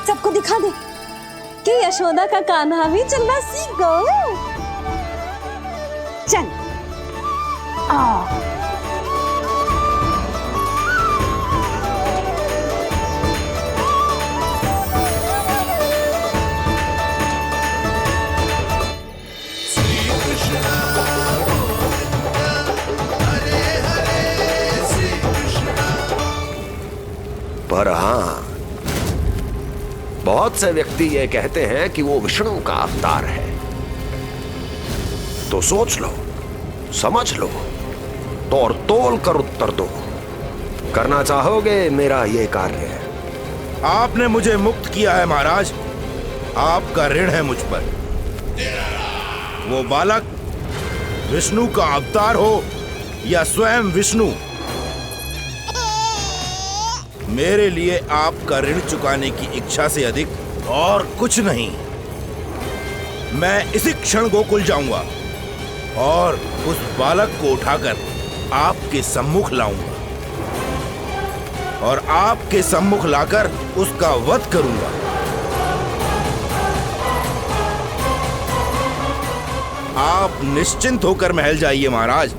सबको दिखा दे कि यशोदा का कान्हा भी चलना सीख गो। चल आ। पर हाँ, बहुत से व्यक्ति ये कहते हैं कि वो विष्णु का अवतार है। तो सोच लो, समझ लो, तोड़ तोल कर उत्तर दो। करना चाहोगे मेरा ये कार्य? आपने मुझे मुक्त किया है महाराज, आपका ऋण है मुझ पर। वो बालक विष्णु का अवतार हो या स्वयं विष्णु, मेरे लिए आपका ऋण चुकाने की इच्छा से अधिक और कुछ नहीं। मैं इसी क्षण गोकुल जाऊंगा और उस बालक को उठाकर आपके सम्मुख लाऊंगा और आपके सम्मुख लाकर उसका वध करूंगा। आप निश्चिंत होकर महल जाइए महाराज,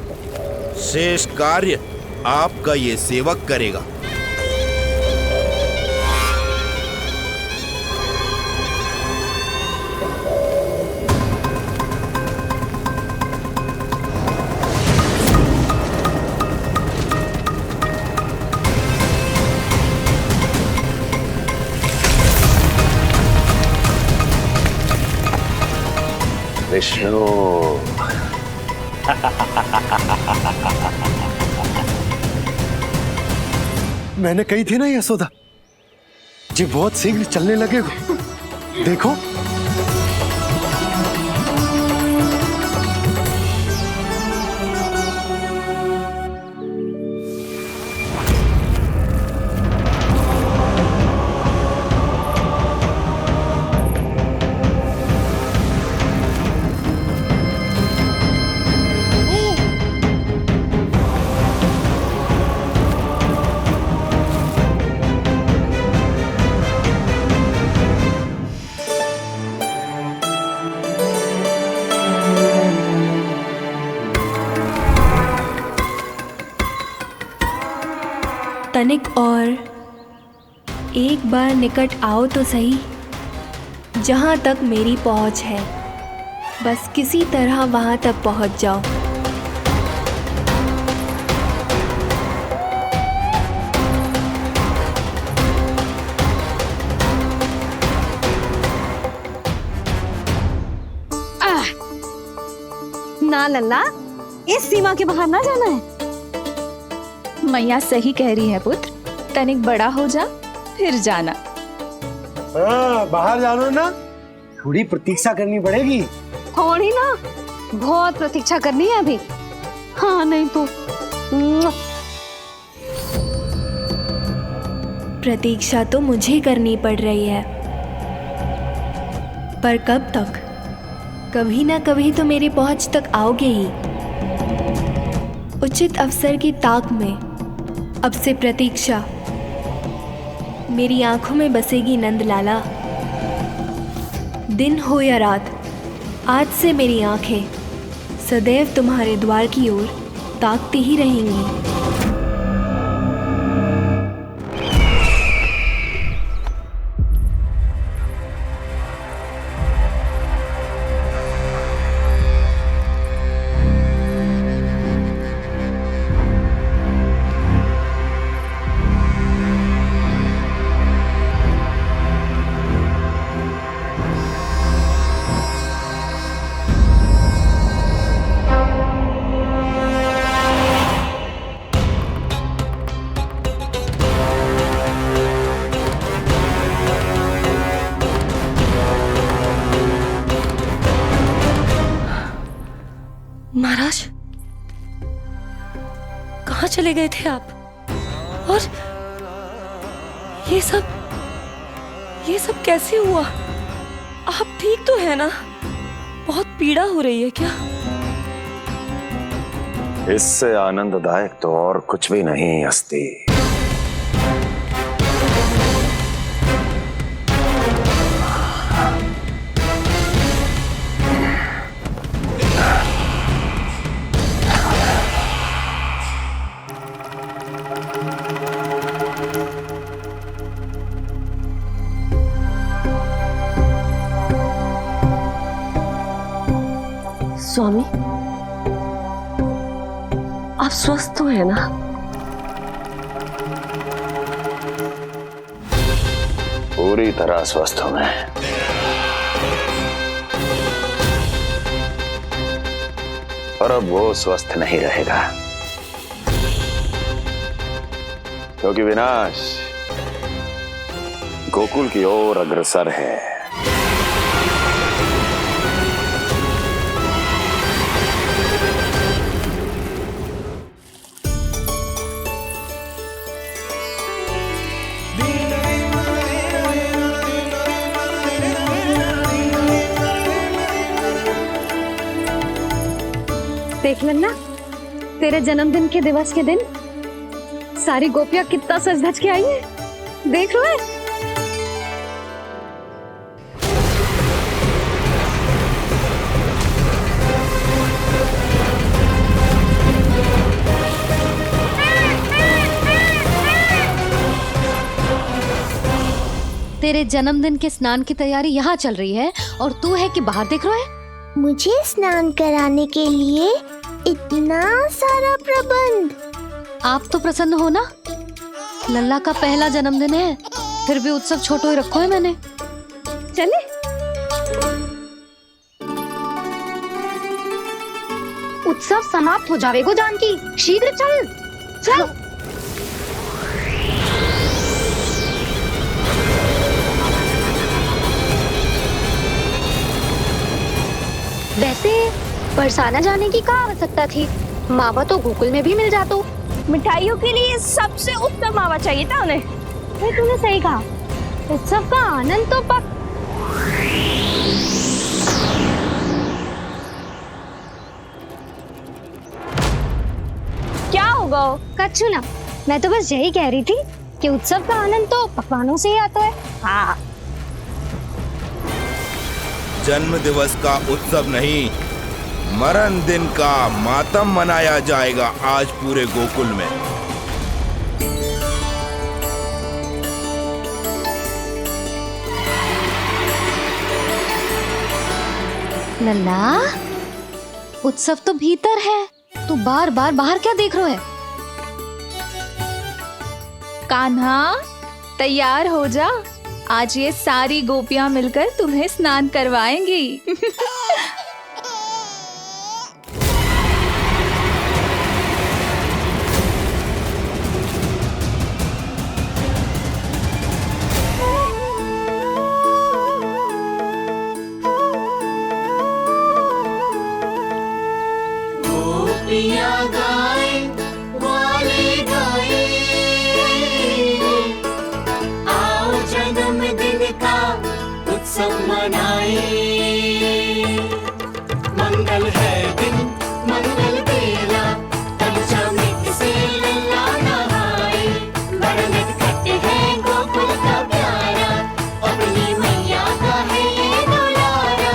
शेष कार्य आपका ये सेवक करेगा। विष्णु मैंने कही थी ना यशोदा जी, बहुत शीघ्र चलने लगे। देखो तनिक और एक बार निकट आओ तो सही, जहाँ तक मेरी पहुँच है, बस किसी तरह वहाँ तक पहुँच जाओ। ना लल्ला, इस सीमा के बाहर ना जाना है। मैया सही कह रही है पुत्र, तनिक बड़ा हो जा फिर जाना। बाहर जानो ना, थोड़ी प्रतीक्षा करनी पड़ेगी। थोड़ी ना, बहुत प्रतीक्षा करनी है अभी। हाँ नहीं तो प्रतीक्षा तो मुझे करनी पड़ रही है, पर कब तक? कभी ना कभी तो मेरी पहुंच तक आओगे ही। उचित अवसर की ताक में अब से प्रतीक्षा मेरी आंखों में बसेगी नंदलाला। दिन हो या रात, आज से मेरी आंखें सदैव तुम्हारे द्वार की ओर ताकती ही रहेंगी। महाराज, कहाँ चले गए थे आप? और ये सब कैसे हुआ? आप ठीक तो है ना? बहुत पीड़ा हो रही है क्या? इससे आनंददायक तो और कुछ भी नहीं हस्ती। स्वामी, आप स्वस्थ तो है ना? पूरी तरह स्वस्थ हूं मैं। और अब वो स्वस्थ नहीं रहेगा, क्योंकि विनाश गोकुल की ओर अग्रसर है। देख लेना, तेरे जन्मदिन के दिवस के दिन सारी गोपियां कितना सज धज के आई है। देख लो है। तेरे जन्मदिन के स्नान की तैयारी यहाँ चल रही है और तू है कि बाहर देख रहा है। मुझे स्नान कराने के लिए इतना सारा प्रबंध। आप तो प्रसन्न हो ना, लल्ला का पहला जन्मदिन है, फिर भी उत्सव छोटो ही रखो है मैंने। चले उत्सव समाप्त हो जाएगा जानकी, शीघ्र चल चल। वैसे बरसाना जाने की क्या आवश्यकता थी, मावा तो गोकुल में भी मिल जातो। मिठाइयों के लिए सबसे उत्तम मावा चाहिए था उन्हें। तूने सही कहा, उत्सव का आनंद तो पक। क्या होगा? कच्चू ना, मैं तो बस यही कह रही थी कि उत्सव का आनंद तो पकवानों से ही आता है। हाँ, जन्म दिवस का उत्सव नहीं, मरण दिन का मातम मनाया जाएगा आज पूरे गोकुल में। लल्ला, उत्सव तो भीतर है, तू बार बार बाहर क्या देख रहा है? कान्हा तैयार हो जा, आज ये सारी गोपियां मिलकर तुम्हें स्नान करवाएंगी। मंगल है दिन, मंगल बेला, तब चमित से लल्ला नहाए। बड़ा नटखट है गोकुल का प्यारा, अपनी मैया का है ये दुलारा।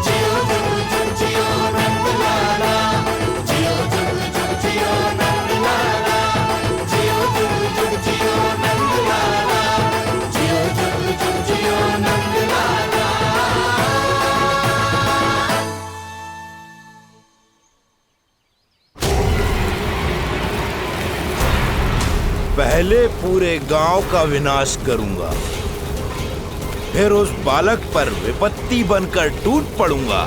जियो जुग जुग जियो नंद लाला, जियो जुग जुग जियो नंद लाला, जियो जुग जुग जियो नंद लाला, जियो जुग जुग जियो नंद लाला। पहले पूरे गांव का विनाश करूंगा, फिर उस बालक पर विपत्ति बनकर टूट पड़ूंगा।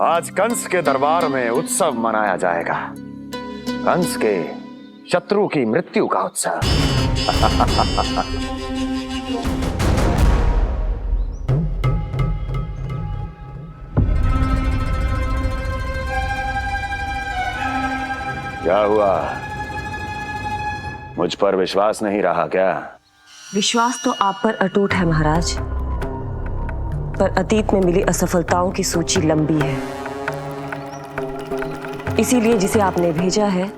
आज कंस के दरबार में उत्सव मनाया जाएगा, कंस के शत्रु की मृत्यु का उत्सव। क्या हुआ, मुझ पर विश्वास नहीं रहा क्या? विश्वास तो आप पर अटूट है महाराज, पर अतीत में मिली असफलताओं की सूची लंबी है। इसीलिए जिसे आपने भेजा है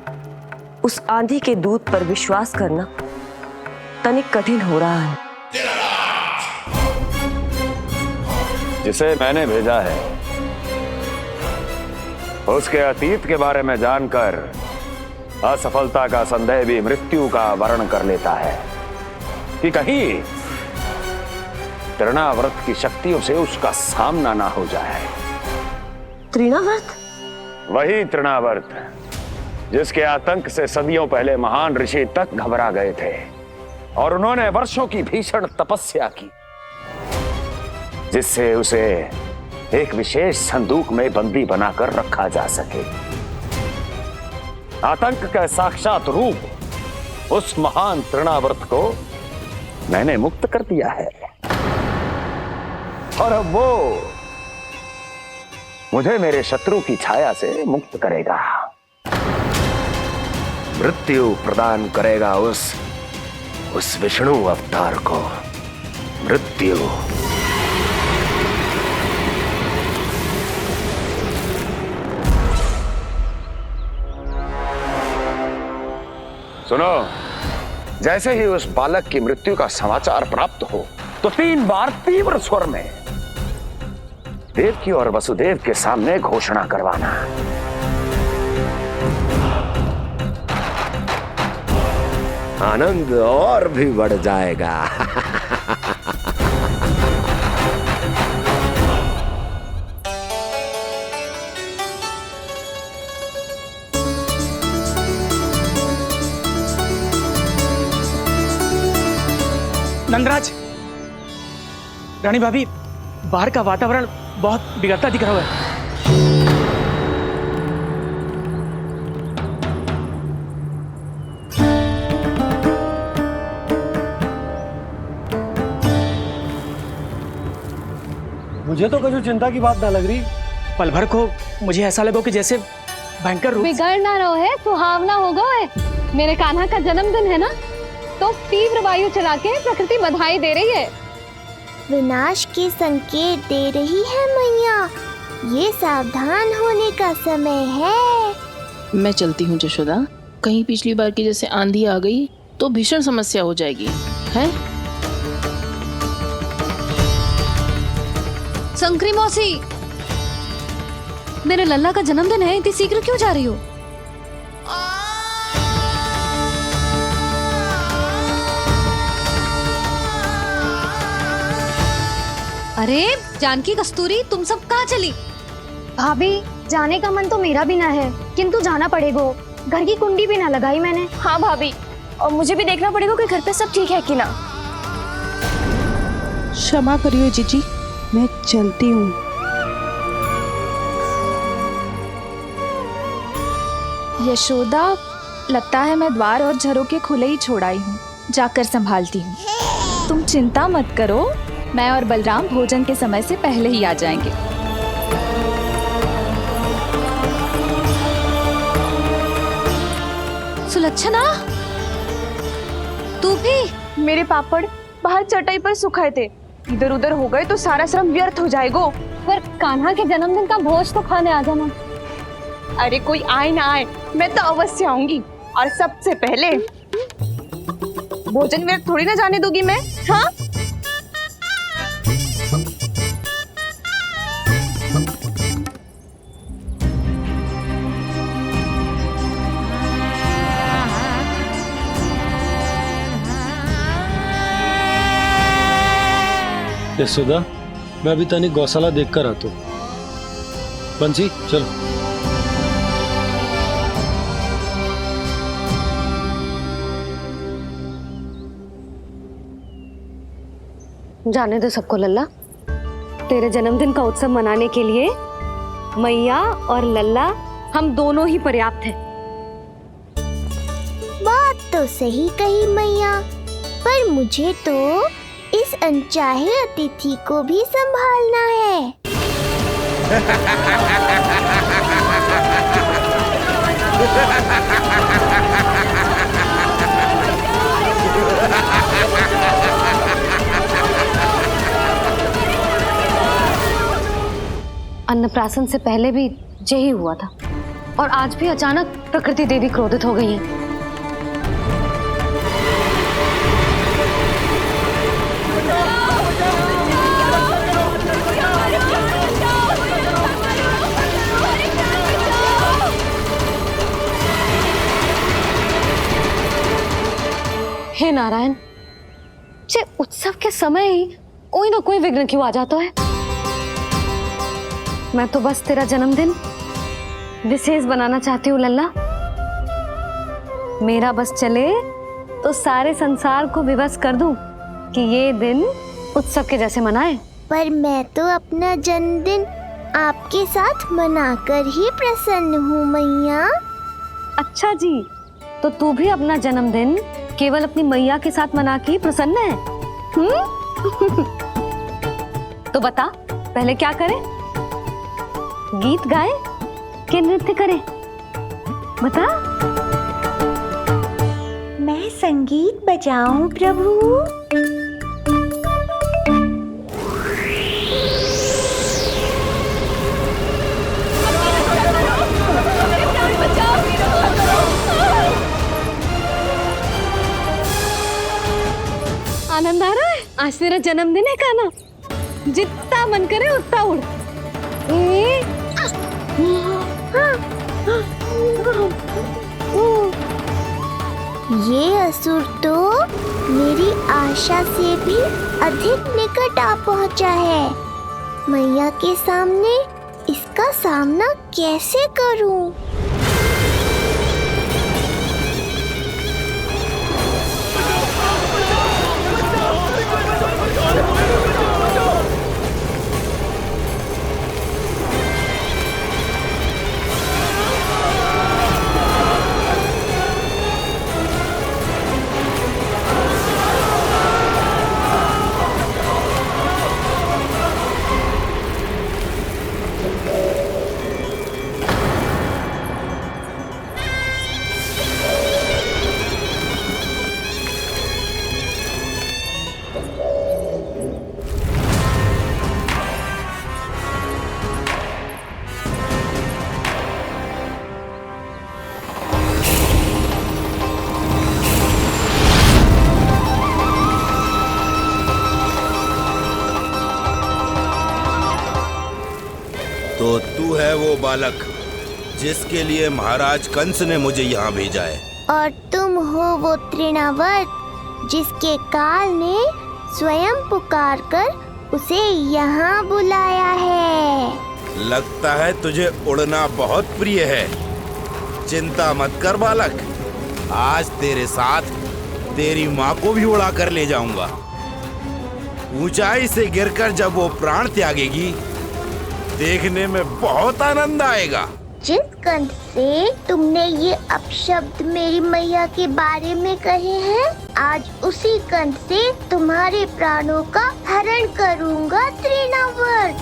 उस आंधी के दूत पर विश्वास करना तनिक कठिन हो रहा है। जिसे मैंने भेजा है उसके अतीत के बारे में जानकर असफलता का संदेह भी मृत्यु का वर्ण कर लेता है कि कहीं तृणाव्रत की शक्तियों से उसका सामना ना हो जाए। तृणाव्रत? वही तृणाव्रत जिसके आतंक से सदियों पहले महान ऋषि तक घबरा गए थे और उन्होंने वर्षों की भीषण तपस्या की जिससे उसे एक विशेष संदूक में बंदी बनाकर रखा जा सके। आतंक का साक्षात रूप उस महान तृणाव्रत को मैंने मुक्त कर दिया है और अब वो मुझे मेरे शत्रु की छाया से मुक्त करेगा, मृत्यु प्रदान करेगा उस विष्णु अवतार को मृत्यु। सुनो, जैसे ही उस बालक की मृत्यु का समाचार प्राप्त हो तो 3 बार तीव्र स्वर में देवकी और वसुदेव के सामने घोषणा करवाना। आनंद और भी बढ़ जाएगा। नंदराज, रानी भाभी, बाहर का वातावरण बहुत बिगड़ता दिख रहा है। मुझे तो कुछ चिंता की बात ना लग रही। पल भर को मुझे ऐसा लगो कि जैसे भयंकर रूप। बिगड़ ना रहो है, सुहावना होगा है। मेरे कान्हा का जन्मदिन है ना, तो तीव्र वायु चला के प्रकृति बधाई दे रही है। विनाश के संकेत दे रही है मैया, ये सावधान होने का समय है। मैं चलती हूँ जशोदा, कहीं पिछली बार की जैसे आंधी आ गई तो भीषण समस्या हो जाएगी, है? शंकरी मौसी, मेरे लल्ला का जन्मदिन है, इतनी शीघ्र क्यों जा रही हो? अरे जानकी, कस्तूरी, तुम सब कहाँ चली? भाभी, जाने का मन तो मेरा भी ना है, किंतु जाना पड़ेगा। घर की कुंडी भी ना लगाई मैंने। हाँ भाभी, और मुझे भी देखना पड़ेगा कि घर पे सब ठीक है कि ना। क्षमा करियो जीजी, मैं चलती हूँ। यशोदा, लगता है मैं द्वार और झरोके खुले ही छोड़ आई हूँ, जाकर संभालती हूँ। तुम चिंता मत करो, मैं और बलराम भोजन के समय से पहले ही आ जाएंगे। सुलक्षणा, तू भी? मेरे पापड़ बाहर चटाई पर सुखाए थे, इधर उधर हो गए तो सारा श्रम व्यर्थ हो जाएगा। पर कान्हा के जन्मदिन का भोज तो खाने आ जाना। अरे कोई आए ना आए, मैं तो अवश्य आऊंगी, और सबसे पहले भोजन व्यर्थ थोड़ी ना जाने दूंगी मैं। हाँ, यशोदा, मैं अभी तनिक गौशाला देख कर आता हूँ। बंसी, चलो। जाने दो सबको लल्ला, तेरे जन्मदिन का उत्सव मनाने के लिए मैया और लल्ला हम दोनों ही पर्याप्त हैं। बात तो सही कही मैया, पर मुझे तो इस अनचाहे अतिथि को भी संभालना है। अन्नप्राशन से पहले भी यही हुआ था, और आज भी अचानक प्रकृति देवी क्रोधित हो गई है। हे नारायण, जे उत्सव के समय ही कोई ना कोई विघ्न क्यों आ जाता है। मैं तो बस तेरा जन्मदिन विशेष बनाना चाहती हूँ लल्ला। मेरा बस चले तो सारे संसार को विवश कर दूं कि ये दिन उत्सव के जैसे मनाए। पर मैं तो अपना जन्मदिन आपके साथ मनाकर ही प्रसन्न हूँ मैया। अच्छा जी, तो तू भी अपना जन्मदिन केवल अपनी मैया के साथ मना के ही प्रसन्न है? तो बता, पहले क्या करें? गीत गाए कि नृत्य करें? बता। मैं संगीत बजाऊं प्रभु? आनंद आ रहा है? आज तेरा जन्मदिन है कान्हा, जितना मन करे उतना उड़। ये असुर तो मेरी आशा से भी अधिक निकट आ पहुंचा है। मैया के सामने इसका सामना कैसे करूं? तो तू है वो बालक जिसके लिए महाराज कंस ने मुझे यहाँ भेजा है। और तुम हो वो तृणावर्त जिसके काल ने स्वयं पुकार कर उसे यहाँ बुलाया है। लगता है तुझे उड़ना बहुत प्रिय है। चिंता मत कर बालक, आज तेरे साथ तेरी माँ को भी उड़ा कर ले जाऊंगा। ऊंचाई से गिरकर जब वो प्राण त्यागेगी, देखने में बहुत आनंद आएगा। जिस कंठ से तुमने ये अपशब्द मेरी मैया के बारे में कहे हैं, आज उसी कंठ से तुम्हारे प्राणों का हरण करूंगा तृणावर्त।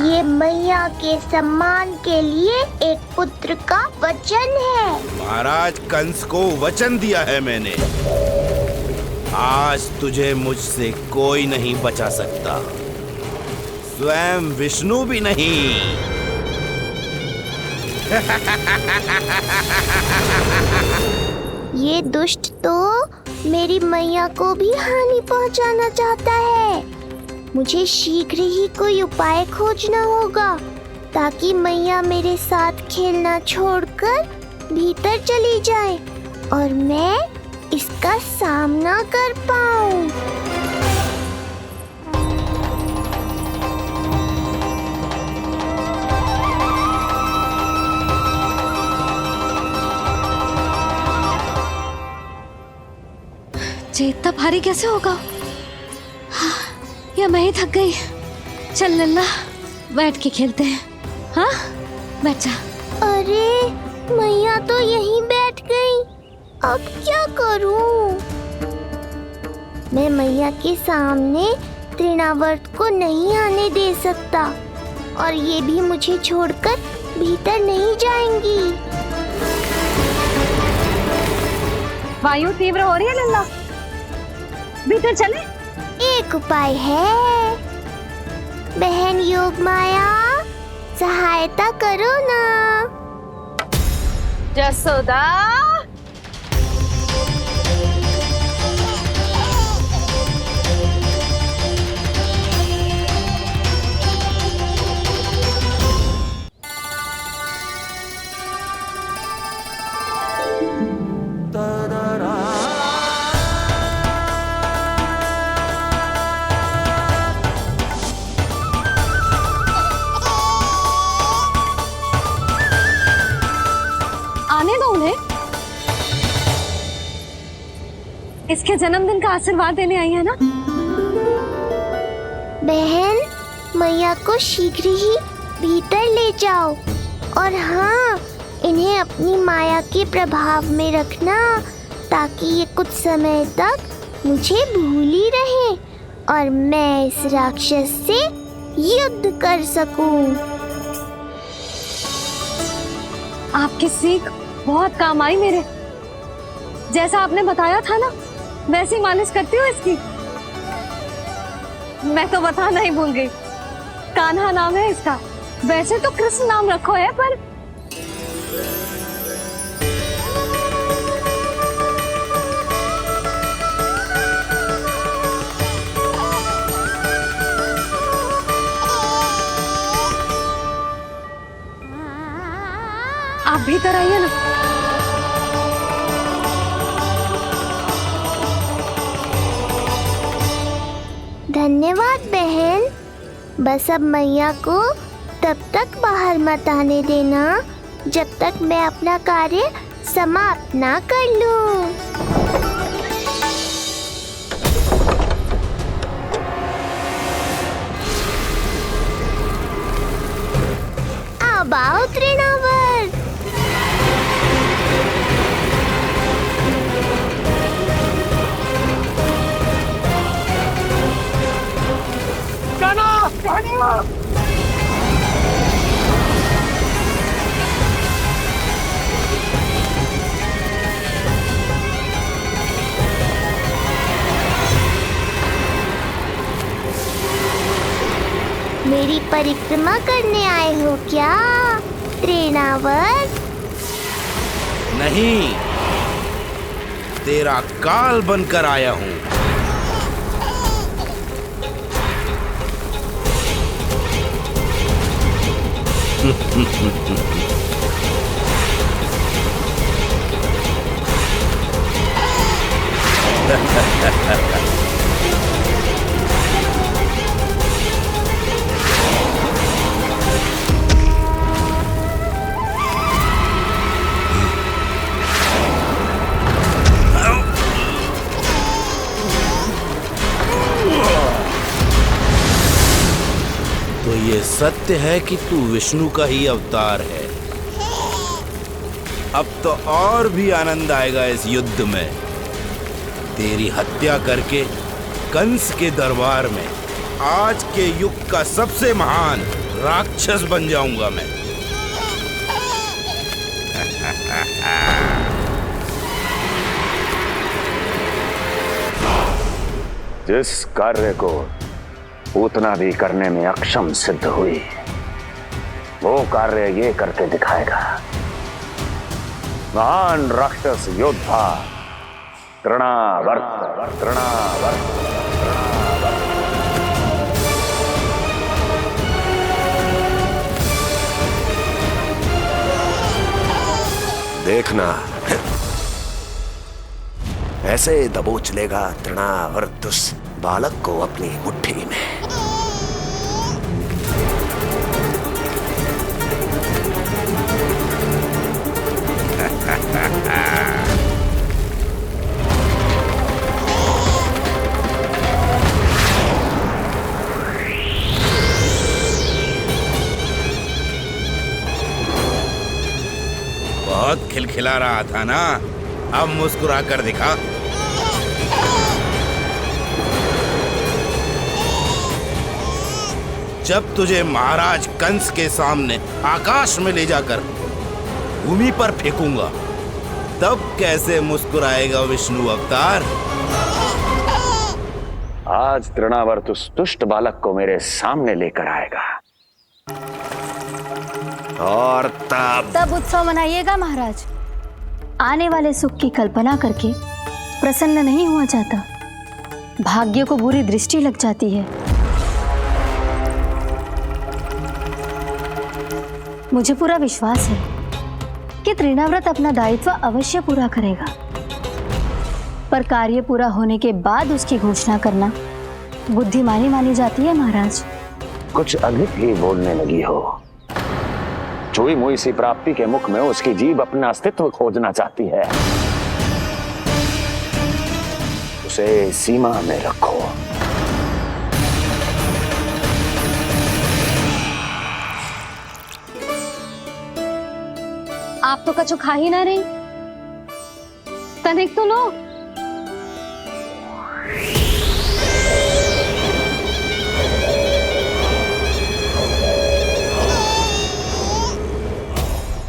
ये मैया के सम्मान के लिए एक पुत्र का वचन है। महाराज कंस को वचन दिया है मैंने। आज तुझे मुझसे कोई नहीं बचा सकता, स्वयं विष्णु भी नहीं। ये दुष्ट तो मेरी मैया को भी हानि पहुंचाना चाहता है। मुझे शीघ्र ही कोई उपाय खोजना होगा ताकि मैया मेरे साथ खेलना छोड़कर भीतर चली जाए और मैं इसका सामना कर पाऊं। ये इतना भारी कैसे होगा? हाँ, या मैं ही थक गई। चल लल्ला, बैठ के खेलते हैं। हाँ, बैठ जा। अरे मैया तो यहीं बैठ गई, अब क्या करूं? मैं मैया के सामने तृणावर्त को नहीं आने दे सकता और ये भी मुझे छोड़कर भीतर नहीं जाएंगी। वायु तीव्र हो रही है लल्ला, भीतर चले। एक उपाय है, बहन योग माया, सहायता करो ना। जसोदा, da da da इसके जन्मदिन का आशीर्वाद देने आई है ना? बहन, मैया को शीघ्र ही भीतर ले जाओ और हाँ, इन्हें अपनी माया के प्रभाव में रखना ताकि ये कुछ समय तक मुझे भूली रहे और मैं इस राक्षस से युद्ध कर सकूं। आपकी सीख बहुत काम आई मेरे। जैसा आपने बताया था ना, वैसी मालिश करती हूँ इसकी। मैं तो बताना ही भूल गई, कान्हा नाम है इसका। वैसे तो कृष्ण नाम रखो है, पर आप भीतर आइए ना। धन्यवाद बहन। बस अब मैया को तब तक बाहर मत आने देना जब तक मैं अपना कार्य समाप्त ना कर लूं। अब आओ तृणावर। मेरी परिक्रमा करने आए हो क्या तृणावर? नहीं, तेरा काल बनकर आया हूँ। तो ये सत्य है कि तू विष्णु का ही अवतार है। अब तो और भी आनंद आएगा इस युद्ध में। तेरी हत्या करके कंस के दरबार में आज के युग का सबसे महान राक्षस बन जाऊंगा मैं। जिस कार्य को उतना भी करने में अक्षम सिद्ध हुई, वो कार्य ये करके दिखाएगा। महान राक्षस योद्धा तृणावर्त। देखना, ऐसे दबोच लेगा तृणावर्त उस बालक को अपनी मुट्ठी में। बहुत खिलखिला रहा था ना, अब मुस्कुरा कर दिखा। जब तुझे महाराज कंस के सामने आकाश में ले जाकर भूमि पर फेंकूंगा, तब कैसे मुस्कुराएगा विष्णु अवतार? आज तृणावर्त उस दुष्ट बालक को मेरे सामने लेकर आएगा और तब उत्सव मनाइएगा महाराज। आने वाले सुख की कल्पना करके प्रसन्न नहीं हुआ जाता, भाग्य को बुरी दृष्टि लग जाती है। मुझे पूरा विश्वास है कि तृणाव्रत अपना दायित्व अवश्य पूरा करेगा, पर कार्य पूरा होने के बाद उसकी घोषणा करना बुद्धिमानी मानी जाती है महाराज। कुछ अधिक ही बोलने लगी हो। चुई मुई सी प्राप्ति के मुख में उसकी जीभ अपना अस्तित्व खोजना चाहती है। उसे सीमा में रखो। आप तो कछु खा ही ना रही, तनिक तो लो।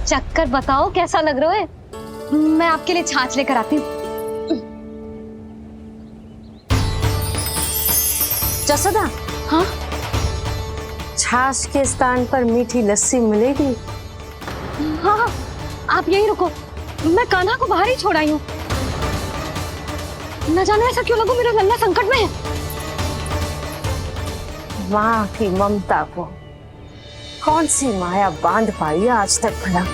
चक्कर बताओ कैसा लग रहा है? मैं आपके लिए छाछ लेकर आती हूँ। जसोदा, हाँ, छाछ के स्थान पर मीठी लस्सी मिलेगी। हाँ हाँ, आप यहीं रुको, मैं कान्हा को बाहर ही छोड़ आई हूँ। न जाने ऐसा क्यों लगो मेरा लल्ला संकट में है। माँ की ममता को कौन सी माया बांध पाई आज तक भला।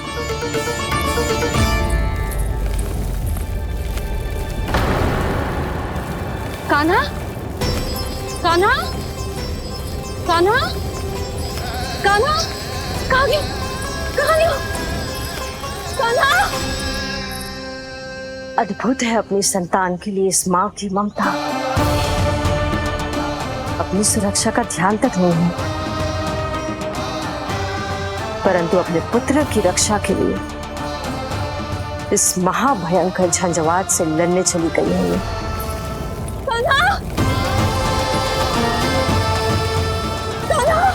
कान्हा, कान्हा, कान्हा, कान्हा, कहाँ गया? कहाँ गया? कान्हा! अद्भुत है अपनी संतान के लिए इस माँ की ममता। अपनी सुरक्षा का ध्यान तक नहीं है, परंतु अपने पुत्र की रक्षा के लिए इस महाभयंकर झंझावात से लड़ने चली गई है। कान्हा! कान्हा!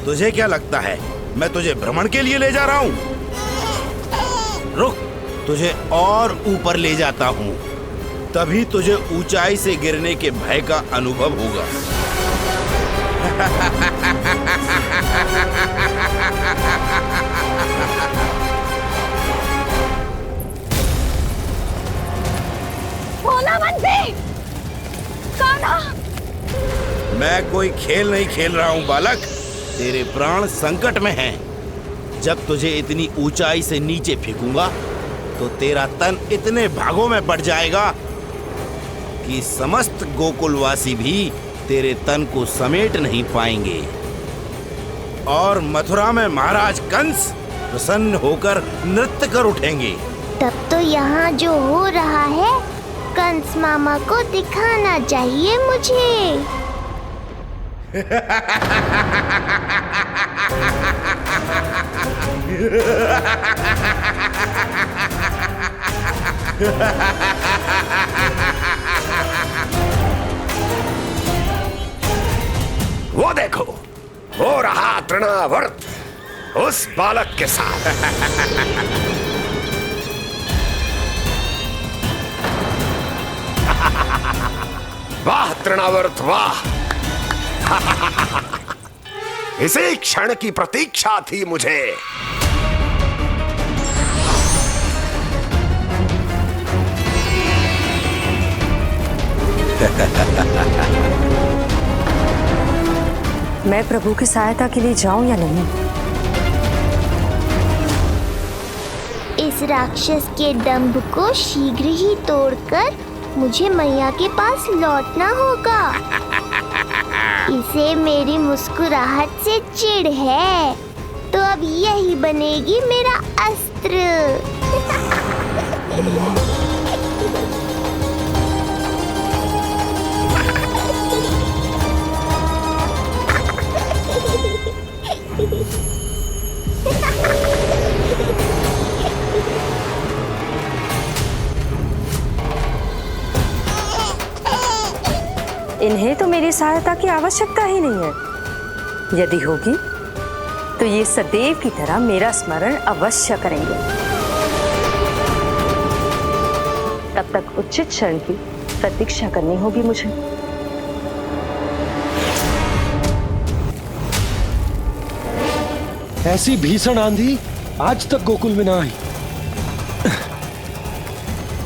तुझे क्या लगता है मैं तुझे भ्रमण के लिए ले जा रहा हूँ? रुक, तुझे और ऊपर ले जाता हूँ, तभी तुझे ऊंचाई से गिरने के भय का अनुभव होगा। भोला बंसी! कान्हा! मैं कोई खेल नहीं खेल रहा हूँ बालक, तेरे प्राण संकट में हैं। जब तुझे इतनी ऊंचाई से नीचे फेंकूंगा तो तेरा तन इतने भागों में बढ़ जाएगा कि समस्त गोकुलवासी भी तेरे तन को समेट नहीं पाएंगे। और मथुरा में महाराज कंस प्रसन्न होकर नृत्य कर उठेंगे। तब तो यहाँ जो हो रहा है कंस मामा को दिखाना चाहिए मुझे। वो देखो, हो रहा तृणावर्त उस बालक के साथ। वाह तृणावर्त वाह! इसी क्षण की प्रतीक्षा थी मुझे। मैं प्रभु की सहायता के लिए जाऊं या नहीं? इस राक्षस के दंभ को शीघ्र ही तोड़कर मुझे मैया के पास लौटना होगा। इसे मेरी मुस्कुराहट से चिढ़ है, तो अब यही बनेगी मेरा अस्त्र। इन्हें तो मेरी सहायता की आवश्यकता ही नहीं है। यदि होगी तो ये सदैव की तरह मेरा स्मरण अवश्य करेंगे। तब तक उचित क्षण की प्रतीक्षा करनी होगी मुझे। ऐसी भीषण आंधी आज तक गोकुल में ना आई।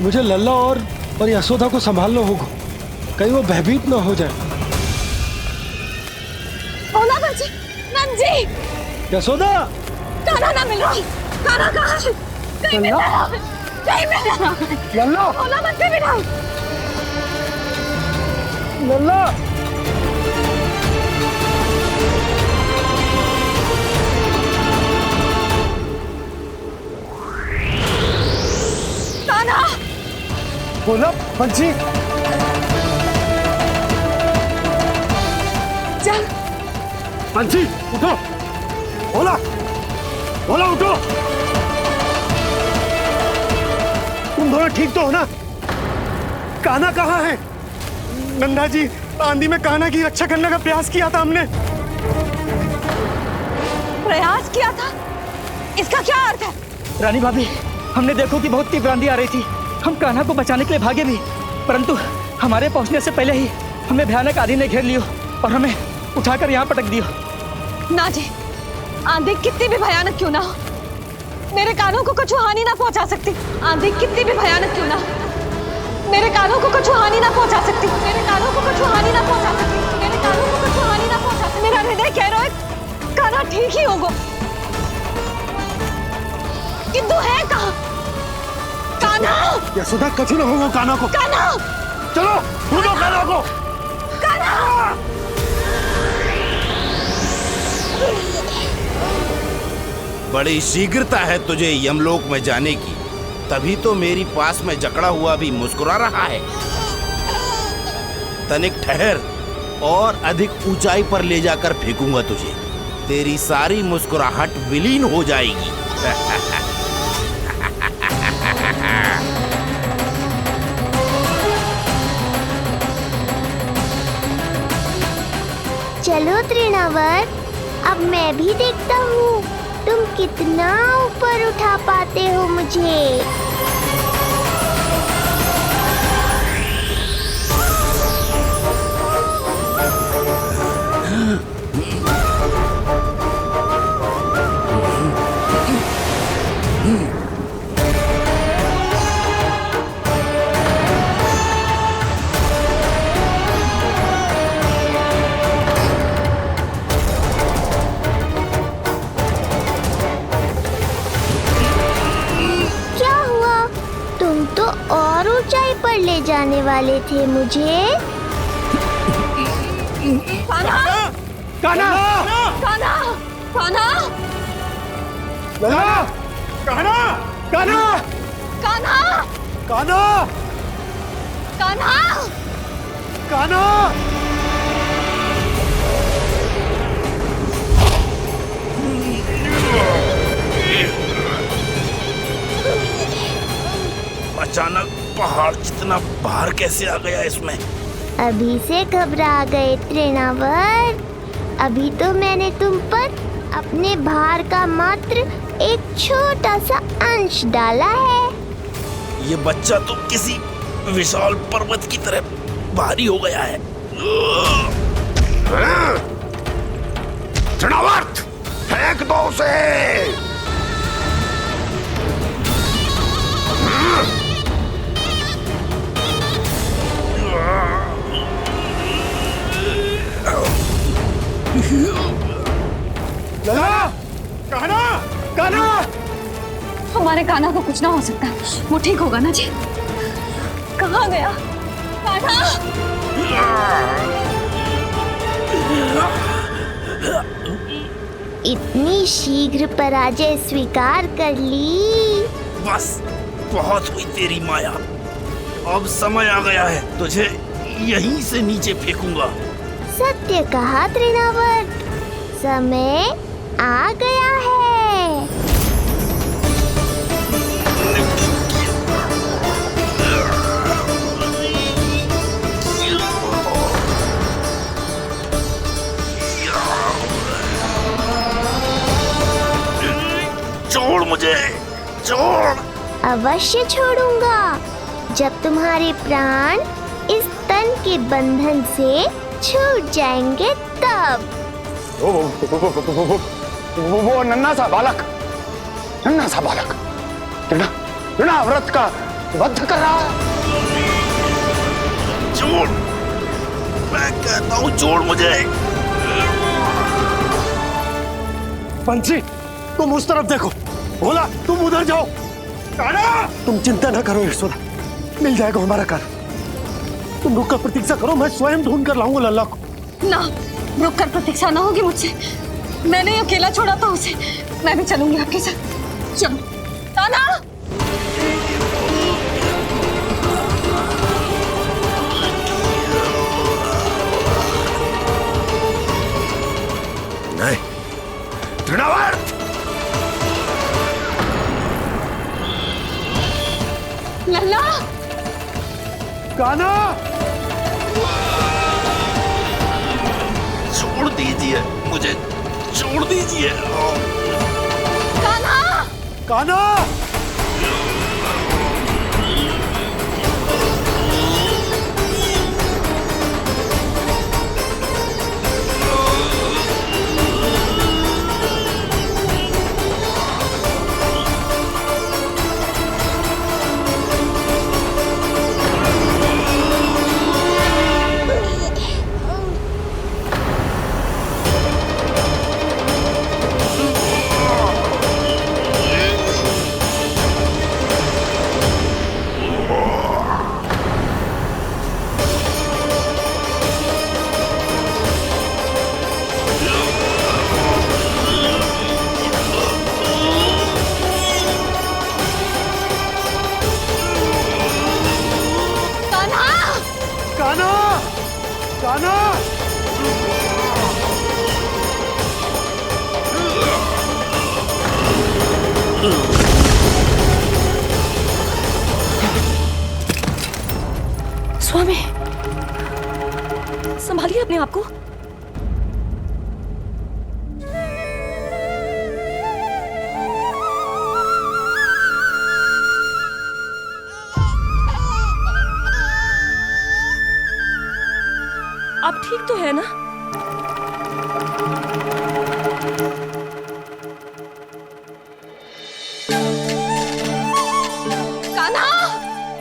मुझे लल्ला और यशोदा को संभालना होगा, कहीं वो भयभीत ना हो जाए। भोला बंसी! नंजी! यशोदा! कान्हा ना मिल रहा। कान्हा कहाँ है? कहीं मिल रहा है। कहीं मिल रहा है। लल्ला! भोला बंसी मिला। लल्ला! बोला बंसी। चल बंसी उठो। बोला बोला उठो। तुम दोनों ठीक तो हो ना? कान्हा कहाँ है? नंदा जी, आंधी में कान्हा की रक्षा करने का प्रयास किया था हमने। प्रयास किया था, इसका क्या अर्थ है? रानी भाभी, हमने देखो कि बहुत तीव्र आंधी आ रही थी। हम कान्हा को बचाने के लिए भागे भी, परंतु हमारे पहुंचने से पहले ही हमें भयानक आंधी ने घेर लियो और हमें उठाकर यहाँ पटक दियो। ना जी, आंधी कितनी भी भयानक क्यों ना हो, मेरे कानों को कुछ हानि ना पहुंचा सकती। आंधी कितनी भी भयानक क्यों ना हो, मेरे कानों को कुछ हानि ना पहुंचा सकती। मेरे कानों को कुछ हानि ना पहुंचा सकती। मेरे कानों को कुछ हानि ना पहुंचा सकती। मेरा हृदय कह रहा है कान्हा ठीक ही होगा, किंतु है कहाँ कान्हा? यशोदा कछु न होगा कान्हा को। कान्हा, चलो ढूंढो कान्हा को। कान्हा! बड़ी शीघ्रता है तुझे यमलोक में जाने की, तभी तो मेरी पास में जकड़ा हुआ भी मुस्कुरा रहा है। तनिक ठहर और अधिक ऊंचाई पर ले जाकर फेंकूंगा तुझे, तेरी सारी मुस्कुराहट विलीन हो जाएगी। चलो तृणावर्त, अब मैं भी देखता हूँ तुम कितना ऊपर उठा पाते हो मुझे। पर ले जाने वाले थे मुझे। कान्हा! कान्हा! कान्हा! कान्हा! कान्हा! कान्हा! कान्हा! कान्हा! कान्हा! कान्हा! कान्हा! अचानक पहाड़ जितना भार कैसे आ गया इसमें? अभी से घबरा गए तृणावर्त, अभी तो मैंने तुम पर अपने भार का मात्र एक छोटा सा अंश डाला है। ये बच्चा तो किसी विशाल पर्वत की तरह भारी हो गया है। तृणावर्त, फेंक दो उसे। कान्हा! कान्हा! हमारे कान्हा को कुछ ना हो सकता, वो ठीक होगा ना जी? कहाँ गया कान्हा? इतनी शीघ्र पराजय स्वीकार कर ली। बस बहुत हुई तेरी माया, अब समय आ गया है, तुझे यहीं से नीचे फेंकूंगा। सत्य कहा तृणावर्त, समय आ गया है। छोड़ मुझे, छोड़। अवश्य छोड़ूंगा, जब तुम्हारे प्राण इस तन के बंधन से छूट जाएंगे तब। वो नन्हा सा बालक तृणाव्रत का वध कर रहा है। छोड़, मैं कहता हूँ छोड़ मुझे। बंसी, तुम उस तरफ देखो। भोला, तुम उधर जाओ। कान्हा! तुम चिंता न करो यशोदा, मिल जाएगा हमारा कान्हा। तुम रुक कर प्रतीक्षा करो, मैं स्वयं ढूंढ कर लाऊंगा लल्ला को। ना, रुक कर प्रतीक्षा ना होगी मुझसे, मैंने अकेला छोड़ा था उसे, मैं भी चलूंगी आपके साथ। चलो कान्हा! तृणावर्त! लल्ला! कान्हा! छोड़ दीजिए मुझे, छोड़ दीजिए। कान्हा! कान्हा! स्वामी, संभालिए अपने आप को। आप ठीक तो है ना? कान्हा!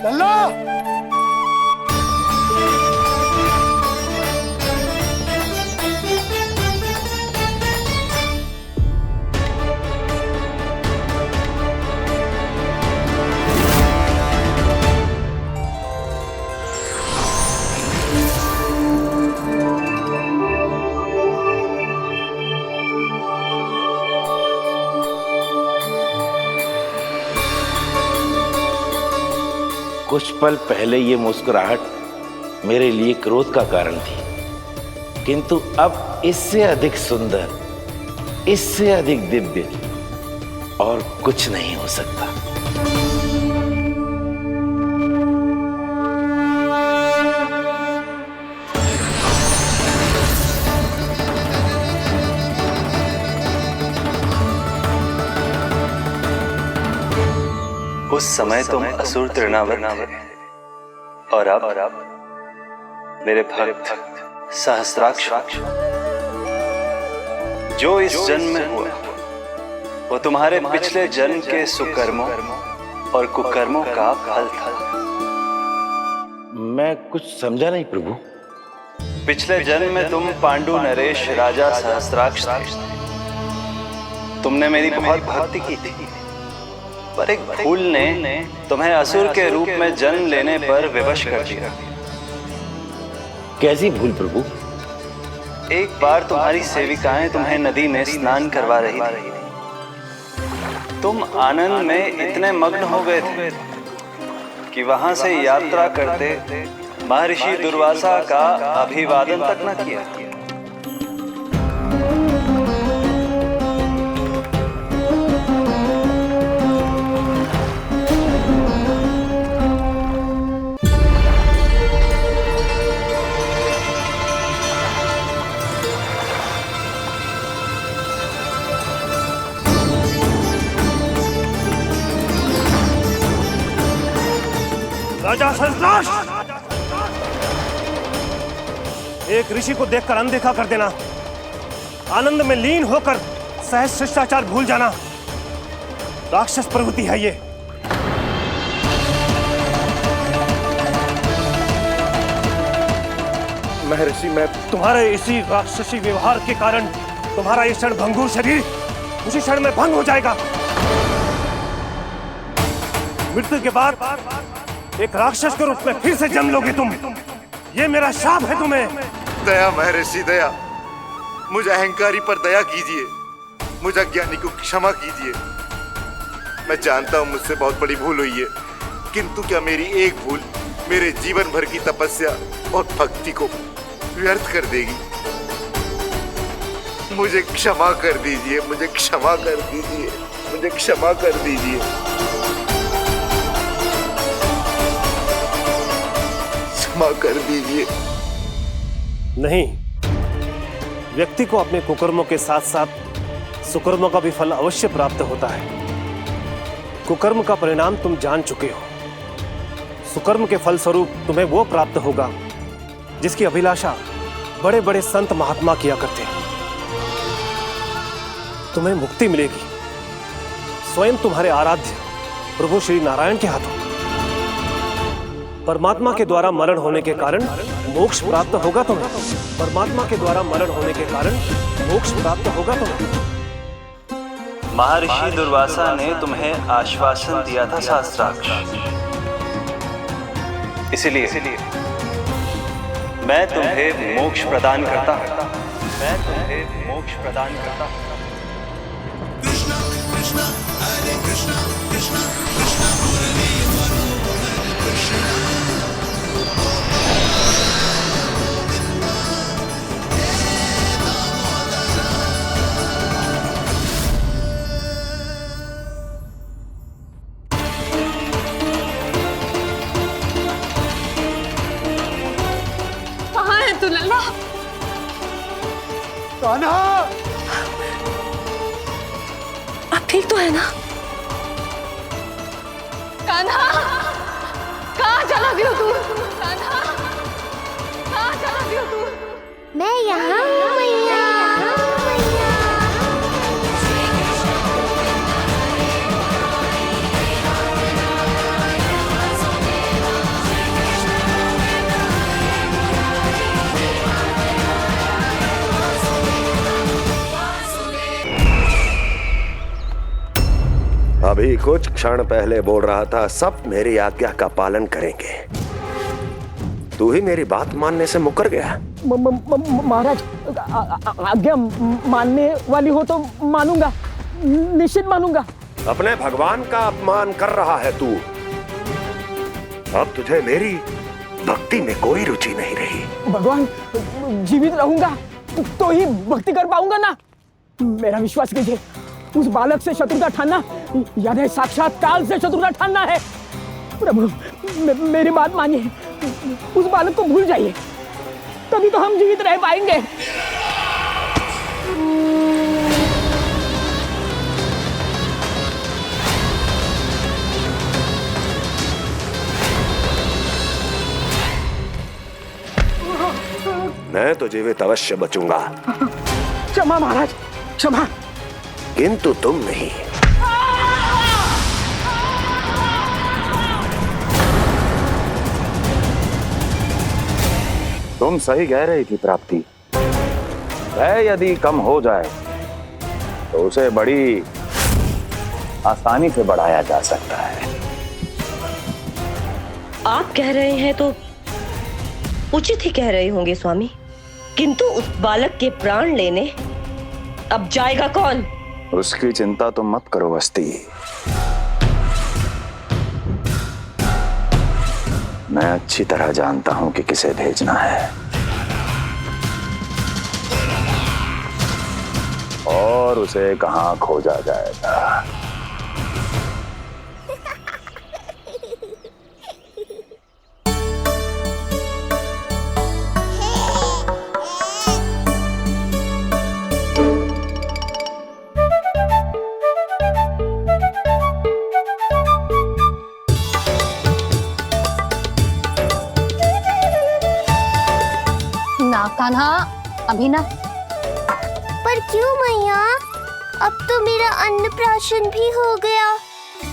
लल्ला! कुछ पल पहले ये मुस्कुराहट मेरे लिए क्रोध का कारण थी, किंतु अब इससे अधिक सुंदर, इससे अधिक दिव्य और कुछ नहीं हो सकता। उस समय तुम असुर तृणावर्त थे और अब मेरे भक्त सहस्त्राक्ष। जो इस जन्म में हुआ वो तुम्हारे पिछले जन्म के सुकर्मों और कुकर्मों का फल था। मैं कुछ समझा नहीं प्रभु। पिछले जन्म में तुम पांडु नरेश राजा सहस्त्राक्ष थे। तुमने मेरी बहुत भक्ति की थी, पर एक भूल ने तुम्हें असुर के रूप में जन्म लेने पर विवश कर दिया। कैसी भूल प्रभु? एक बार तुम्हारी सेविकाएं तुम्हें नदी में स्नान करवा रही थी। तुम आनंद में इतने मग्न हो गए थे कि वहां से यात्रा करते महर्षि दुर्वासा का अभिवादन तक न किया। राजा सहस्त्राक्ष! एक ऋषि को देखकर अनदेखा कर देना, आनंद में लीन होकर सहज शिष्टाचार भूल जाना, राक्षस प्रवृत्ति है ये। महर्षि, मैं तुम्हारे इसी राक्षसी व्यवहार के कारण तुम्हारा ये क्षण भंगुर शरीर उसी क्षण में भंग हो जाएगा। मृत्यु के बाद एक राक्षस के रूप में फिर से जन्म लोगे तुम। ये मेरा शाप है तुम्हें। दया महर्षि, दया। मुझे अहंकारी पर दया कीजिए, मुझे अज्ञानी को क्षमा कीजिए। मैं जानता हूँ मुझसे बहुत बड़ी भूल हुई है, किंतु क्या मेरी एक भूल मेरे जीवन भर की तपस्या और भक्ति को व्यर्थ कर देगी? मुझे क्षमा कर दीजिए, मुझे क्षमा कर दीजिए, मुझे क्षमा कर दीजिए। क्षमा कर दीजिए। नहीं, व्यक्ति को अपने कुकर्मों के साथ साथ सुकर्मों का भी फल अवश्य प्राप्त होता है। कुकर्म का परिणाम तुम जान चुके हो। सुकर्म के फल स्वरूप तुम्हें वो प्राप्त होगा जिसकी अभिलाषा बड़े बड़े संत महात्मा किया करते हैं। तुम्हें मुक्ति मिलेगी स्वयं तुम्हारे आराध्य प्रभु श्री नारायण के हाथों। परमात्मा के द्वारा मरण होने के कारण मोक्ष प्राप्त होगा तुम्हें। परमात्मा के द्वारा मरण होने के कारण मोक्ष प्राप्त होगा तुम्हें। महर्षि दुर्वासा ने तुम्हें आश्वासन दिया था शास्त्राक्ष, इसलिए मैं तुम्हें मोक्ष प्रदान करता हूं। मैं तुम्हें मोक्ष प्रदान करता हूं। कृष्णा कृष्णा हरे कृष्णा कृष्णा कृष्णा मुरली मनोहर कृष्णा। कहाँ है तू लल्ला? कान्हा, आप ठीक तो है ना? कान्हा, कहाँ चला गया तू? कान्हा, कहाँ चला गया तू? मैं यहाँ हूँ मैया। अभी कुछ क्षण पहले बोल रहा था सब मेरी आज्ञा का पालन करेंगे। तू ही मेरी बात मानने से मुकर गया। महाराज, आज्ञा मानने वाली हो तो मानूंगा, निश्चित मानूंगा। अपने भगवान का अपमान कर रहा है तू। अब तुझे मेरी भक्ति में कोई रुचि नहीं रही। भगवान, जीवित रहूंगा तो ही भक्ति कर पाऊंगा ना। मेरा विश्वास कीजिए, उस बालक से शत्रुता ठानना याद है साक्षात काल से शत्रुता ठानना है। प्रभु, मेरी बात मानिए, उस बालक को भूल जाइए, तभी तो हम जीवित रह पाएंगे। मैं तो जीवित अवश्य बचूंगा। क्षमा महाराज, क्षमा। किंतु तुम नहीं। तुम सही कह रही थी प्राप्ति। भय यदि कम हो जाए तो उसे बड़ी आसानी से बढ़ाया जा सकता है। आप कह रहे हैं तो उचित ही कह रहे होंगे स्वामी, किंतु उस बालक के प्राण लेने अब जाएगा कौन? उसकी चिंता तुम मत करो वस्ती। मैं अच्छी तरह जानता हूं कि किसे भेजना है और उसे कहां खोजा जाएगा। कान्हा, अभी ना। पर क्यों मैया? अब तो मेरा अन्नप्राशन भी हो गया।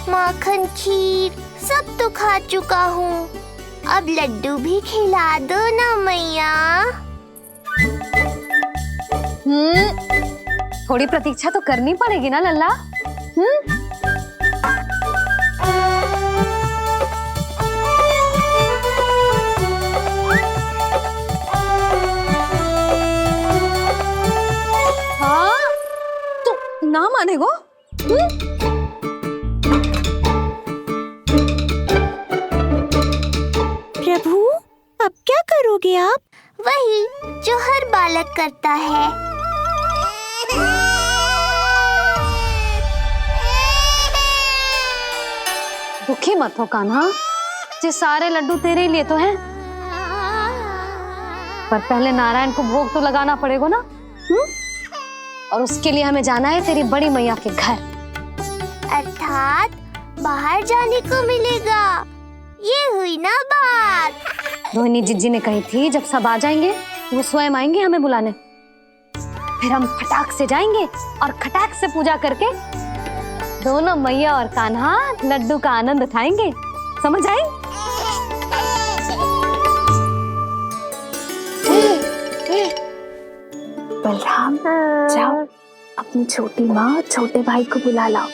माखन खीर सब तो खा चुका हूँ। अब लड्डू भी खिला दो ना मैया। थोड़ी प्रतीक्षा तो करनी पड़ेगी ना लल्ला। ना मानेगो? प्रभु, अब क्या करोगे आप? वही जो हर बालक करता है। दुखी मत हो कान्हा, ये सारे लड्डू तेरे लिए तो हैं। पर पहले नारायण को भोग तो लगाना पड़ेगा ना। और उसके लिए हमें जाना है तेरी बड़ी मैया के घर। अर्थात बाहर जाने को मिलेगा, ये हुई ना बात। रोहिणी जिज्जी ने कही थी जब सब आ जाएंगे वो स्वयं आएंगे हमें बुलाने। फिर हम फटाक से जाएंगे और खटाक से पूजा करके दोनों मैया और कान्हा लड्डू का आनंद उठाएंगे। समझ आई? बलराम, जाओ अपनी छोटी माँ और छोटे भाई को बुला लाओ।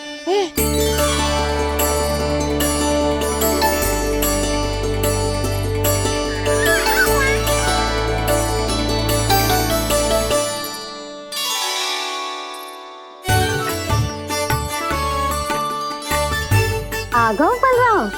आ गओ बलराम।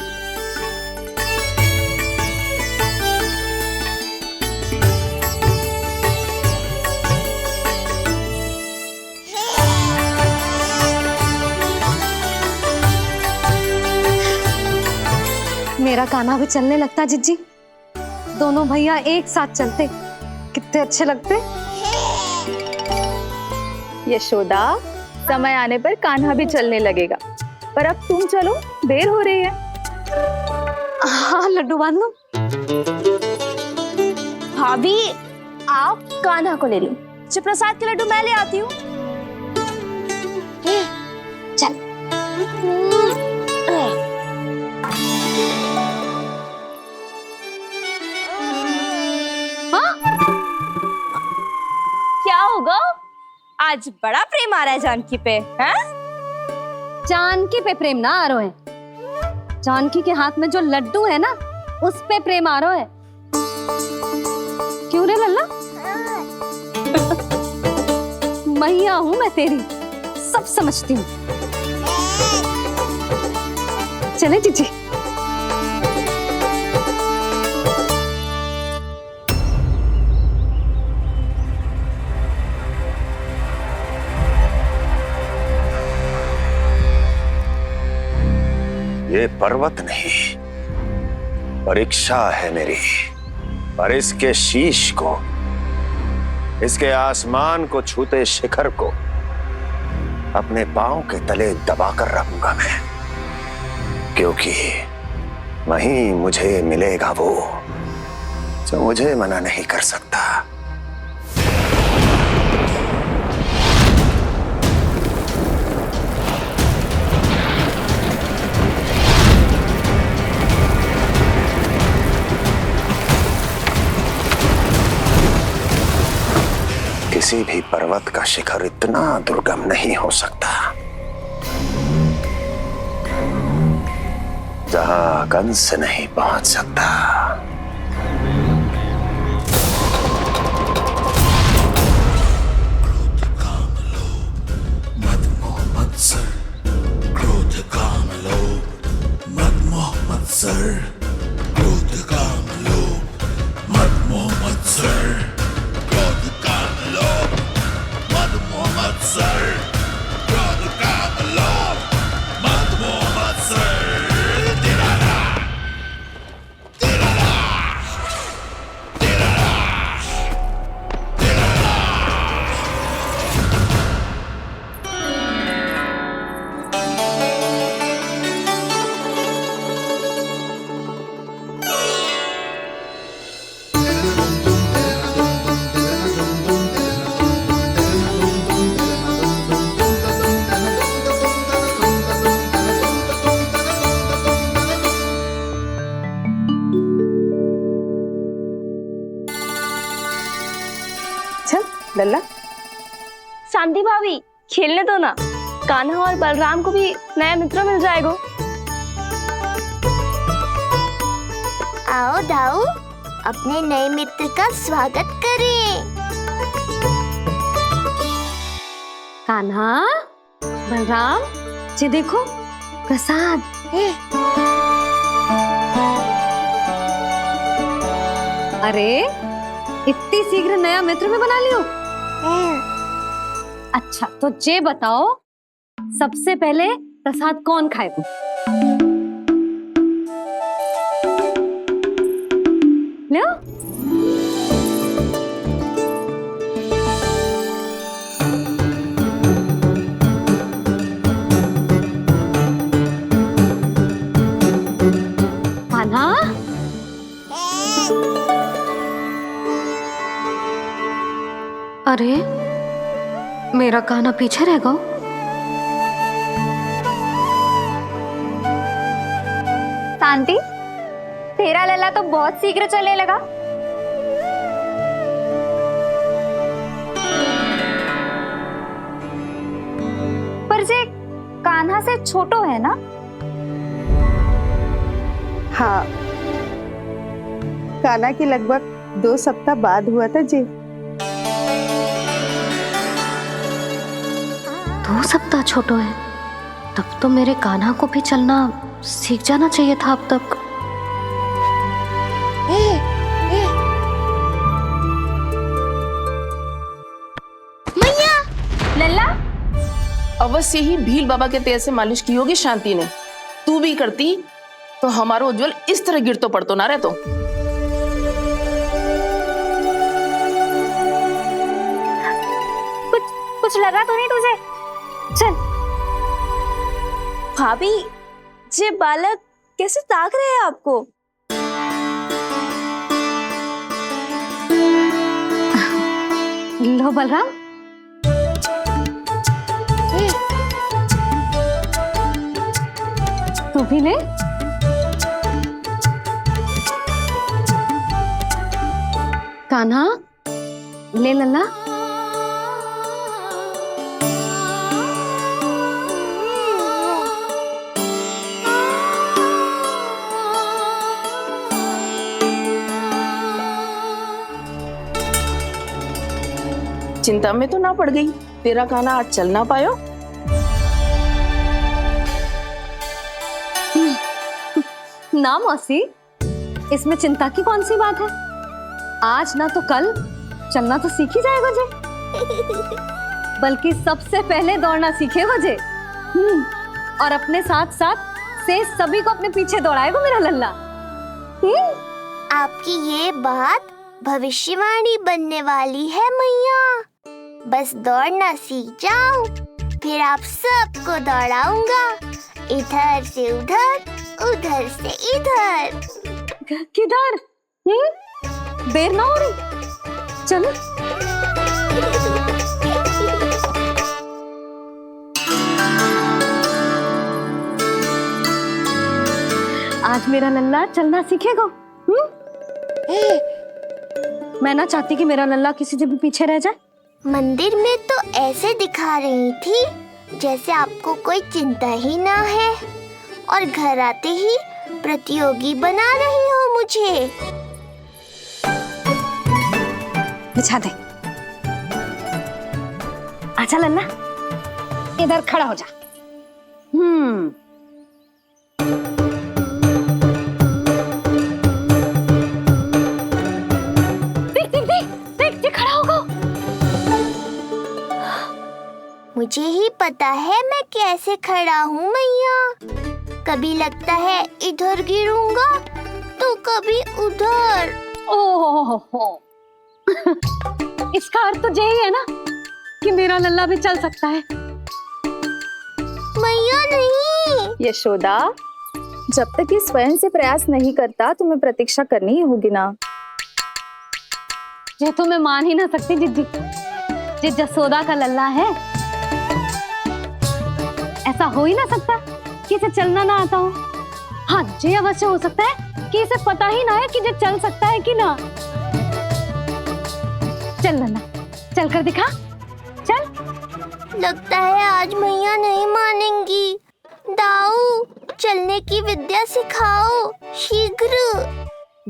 मेरा कान्हा भी चलने लगता जिज्जी। दोनों भैया एक साथ चलते कितने अच्छे लगते। यशोदा, समय आने पर कान्हा भी चलने लगेगा, पर अब तुम चलो, देर हो रही है। हाँ, लड्डू बांध लो। भाभी, आप कान्हा को ले लो, शिवप्रसाद के लड्डू मैं ले आती हूँ। चल। क्या होगा? आज बड़ा प्रेम आ रहा है जानकी पे, हैं? जानकी पे प्रेम ना आ रहा है, जानकी के हाथ में जो लड्डू है ना उस पे प्रेम आ रहा है। क्यों रे लल्ला? मैया हूं मैं तेरी, सब समझती हूँ। चले जीजी। ये पर्वत नहीं, परीक्षा है मेरी। पर इसके शीश को, इसके आसमान को छूते शिखर को अपने पांव के तले दबाकर रखूंगा मैं, क्योंकि वहीं मुझे मिलेगा वो जो मुझे मना नहीं कर सकता। किसी भी पर्वत का शिखर इतना दुर्गम नहीं हो सकता जहां कंस नहीं पहुंच सकता। क्रोध काम लोभ मद मोह मत्सर, क्रोध काम लोभ मद मोह मत्सर, क्रोध काम लोभ मद मोह मत्सर, क्रोध काम लोभ मद मोह मत्सर। लल्ला, शांति भाभी, खेलने दो ना, कान्हा और बलराम को भी नया मित्र मिल जाएगा। आओ दाऊ, अपने नए मित्र का स्वागत करें। कान्हा, बलराम, ये देखो प्रसाद। अरे इतनी शीघ्र नया मित्र भी बना लियो? अच्छा तो ये बताओ, सबसे पहले प्रसाद कौन खाएगा? अरे मेरा कान्हा पीछे रह गया। शांति, तेरा लल्ला तो बहुत शीघ्र चलने लगा। पर जे कान्हा से छोटो है ना? हाँ, कान्हा की लगभग 2 सप्ताह बाद हुआ था जी। 2 सप्ताह छोटो है, तब तो मेरे कान्हा को भी चलना सीख जाना चाहिए था अब तक। मैया, लल्ला अवश्य ही भील बाबा के तेल से मालिश की होगी शांति ने। तू भी करती तो हमारा उज्जवल इस तरह गिर तो पड़तो ना रहतो। कुछ लगा तो नहीं तुझे? चल। भाभी, ये बालक कैसे ताक रहे हैं आपको? लो बलराम, तू भी ले। कान्हा, ले लल्ला। चिंता में तो ना पड़ गई, तेरा कान्हा आज चल ना पायो। ना मौसी, इसमें चिंता की कौन सी बात है? आज ना तो कल चलना तो सीख ही जाएगा जे। बल्कि सबसे पहले दौड़ना सीखेगा जे। और अपने साथ साथ से सभी को अपने पीछे दौड़ाएगा मेरा लल्ला। आपकी ये बात भविष्यवाणी बनने वाली है मैया। बस दौड़ना सीख जाओ, फिर आप सबको दौड़ाऊंगा, इधर से उधर, उधर से इधर। किधर? देर ना हो रही, चलो। आज मेरा लल्ला चलना सीखेगा। मैं ना चाहती कि मेरा लल्ला किसी से भी पीछे रह जाए। मंदिर में तो ऐसे दिखा रही थी जैसे आपको कोई चिंता ही ना है, और घर आते ही प्रतियोगी बना रही हो मुझे। बिछा दे। आजा लल्ला, इधर खड़ा हो जा। देख खड़ा होगा। मुझे ही पता है मैं कैसे खड़ा हूँ मैया। कभी लगता है इधर गिरूंगा तो कभी उधर। ओह, इसका अर्थ तो यही है ना कि मेरा लल्ला भी चल सकता है। मैया नहीं। यशोदा, जब तक ये स्वयं से प्रयास नहीं करता तुम्हें प्रतीक्षा करनी ही होगी ना। ये तो मैं मान ही ना सकती जिद्दी, जे जसोदा का लल्ला है। ऐसा हो ही ना सकता कि इसे चलना ना आता हो। हाँ, ये अवश्य हो सकता है कि इसे पता ही ना है कि ये चल सकता है कि ना। चल लल्ला, चल कर दिखा, चल। लगता है आज मैया नहीं मानेंगी। दाऊ, चलने की विद्या सिखाओ शीघ्र।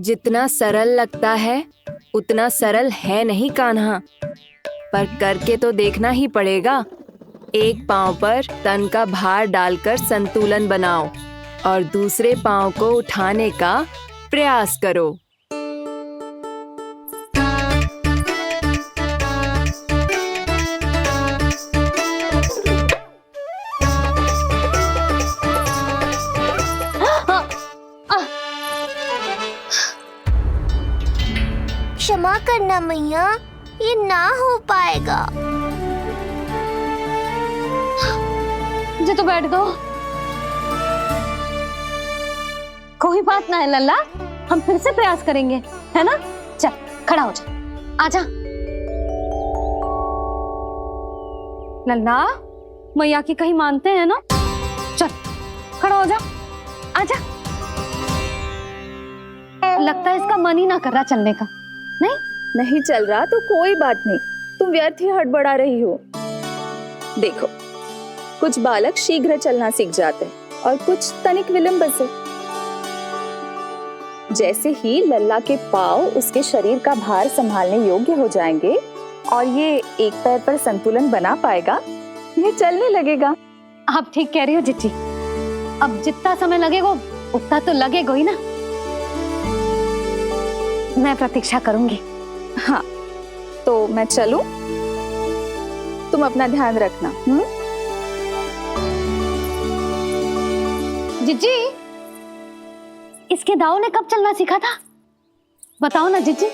जितना सरल लगता है उतना सरल है नहीं कान्हा, पर करके तो देखना ही पड़ेगा। एक पांव पर तन का भार डालकर संतुलन बनाओ और दूसरे पांव को उठाने का प्रयास करो। क्षमा करना मैया, ये ना हो पाएगा। मुझे तो बैठ दो। कोई बात ना है लल्ला, हम फिर से प्रयास करेंगे, है ना? चल खड़ा हो जा, आजा। लल्ला, मैया की कहीं मानते हैं ना? चल खड़ा हो जा, आजा। लगता है इसका मन ही ना कर रहा चलने का। नहीं चल रहा तो कोई बात नहीं, तुम व्यर्थ ही हड़बड़ा रही हो। देखो, कुछ बालक शीघ्र चलना सीख जाते हैं और कुछ तनिक विलंब से। जैसे ही लल्ला के पाँव उसके शरीर का भार संभालने योग्य हो जाएंगे और ये एक पैर पर संतुलन बना पाएगा, ये चलने लगेगा। आप ठीक कह रही हो जिज्जी। अब जितना समय लगेगा उतना तो लगेगा ही ना। मैं प्रतीक्षा करूंगी। हाँ, तो मैं चलूं? तुम अपना ध्यान रखना। जिज्जी, इसके दाऊ ने कब चलना सीखा था? बताओ ना जिज्जी,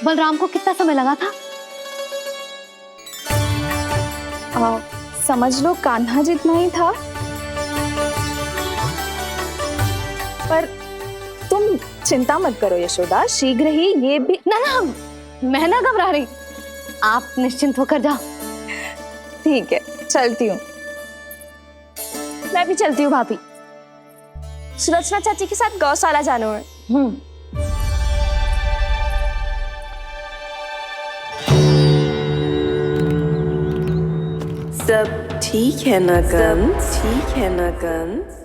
बलराम को कितना समय लगा था? समझ लो कान्हा जितना ही था। पर तुम चिंता मत करो यशोदा, शीघ्र ही ये भी। ना, मैं ना घबरा रही, आप निश्चिंत होकर जाओ। ठीक है, चलती हूँ। मैं भी चलती हूँ भाभी। सुरचना चाची के साथ गौशाला जाना है। सब ठीक है ना कंस? ठीक है ना कंस?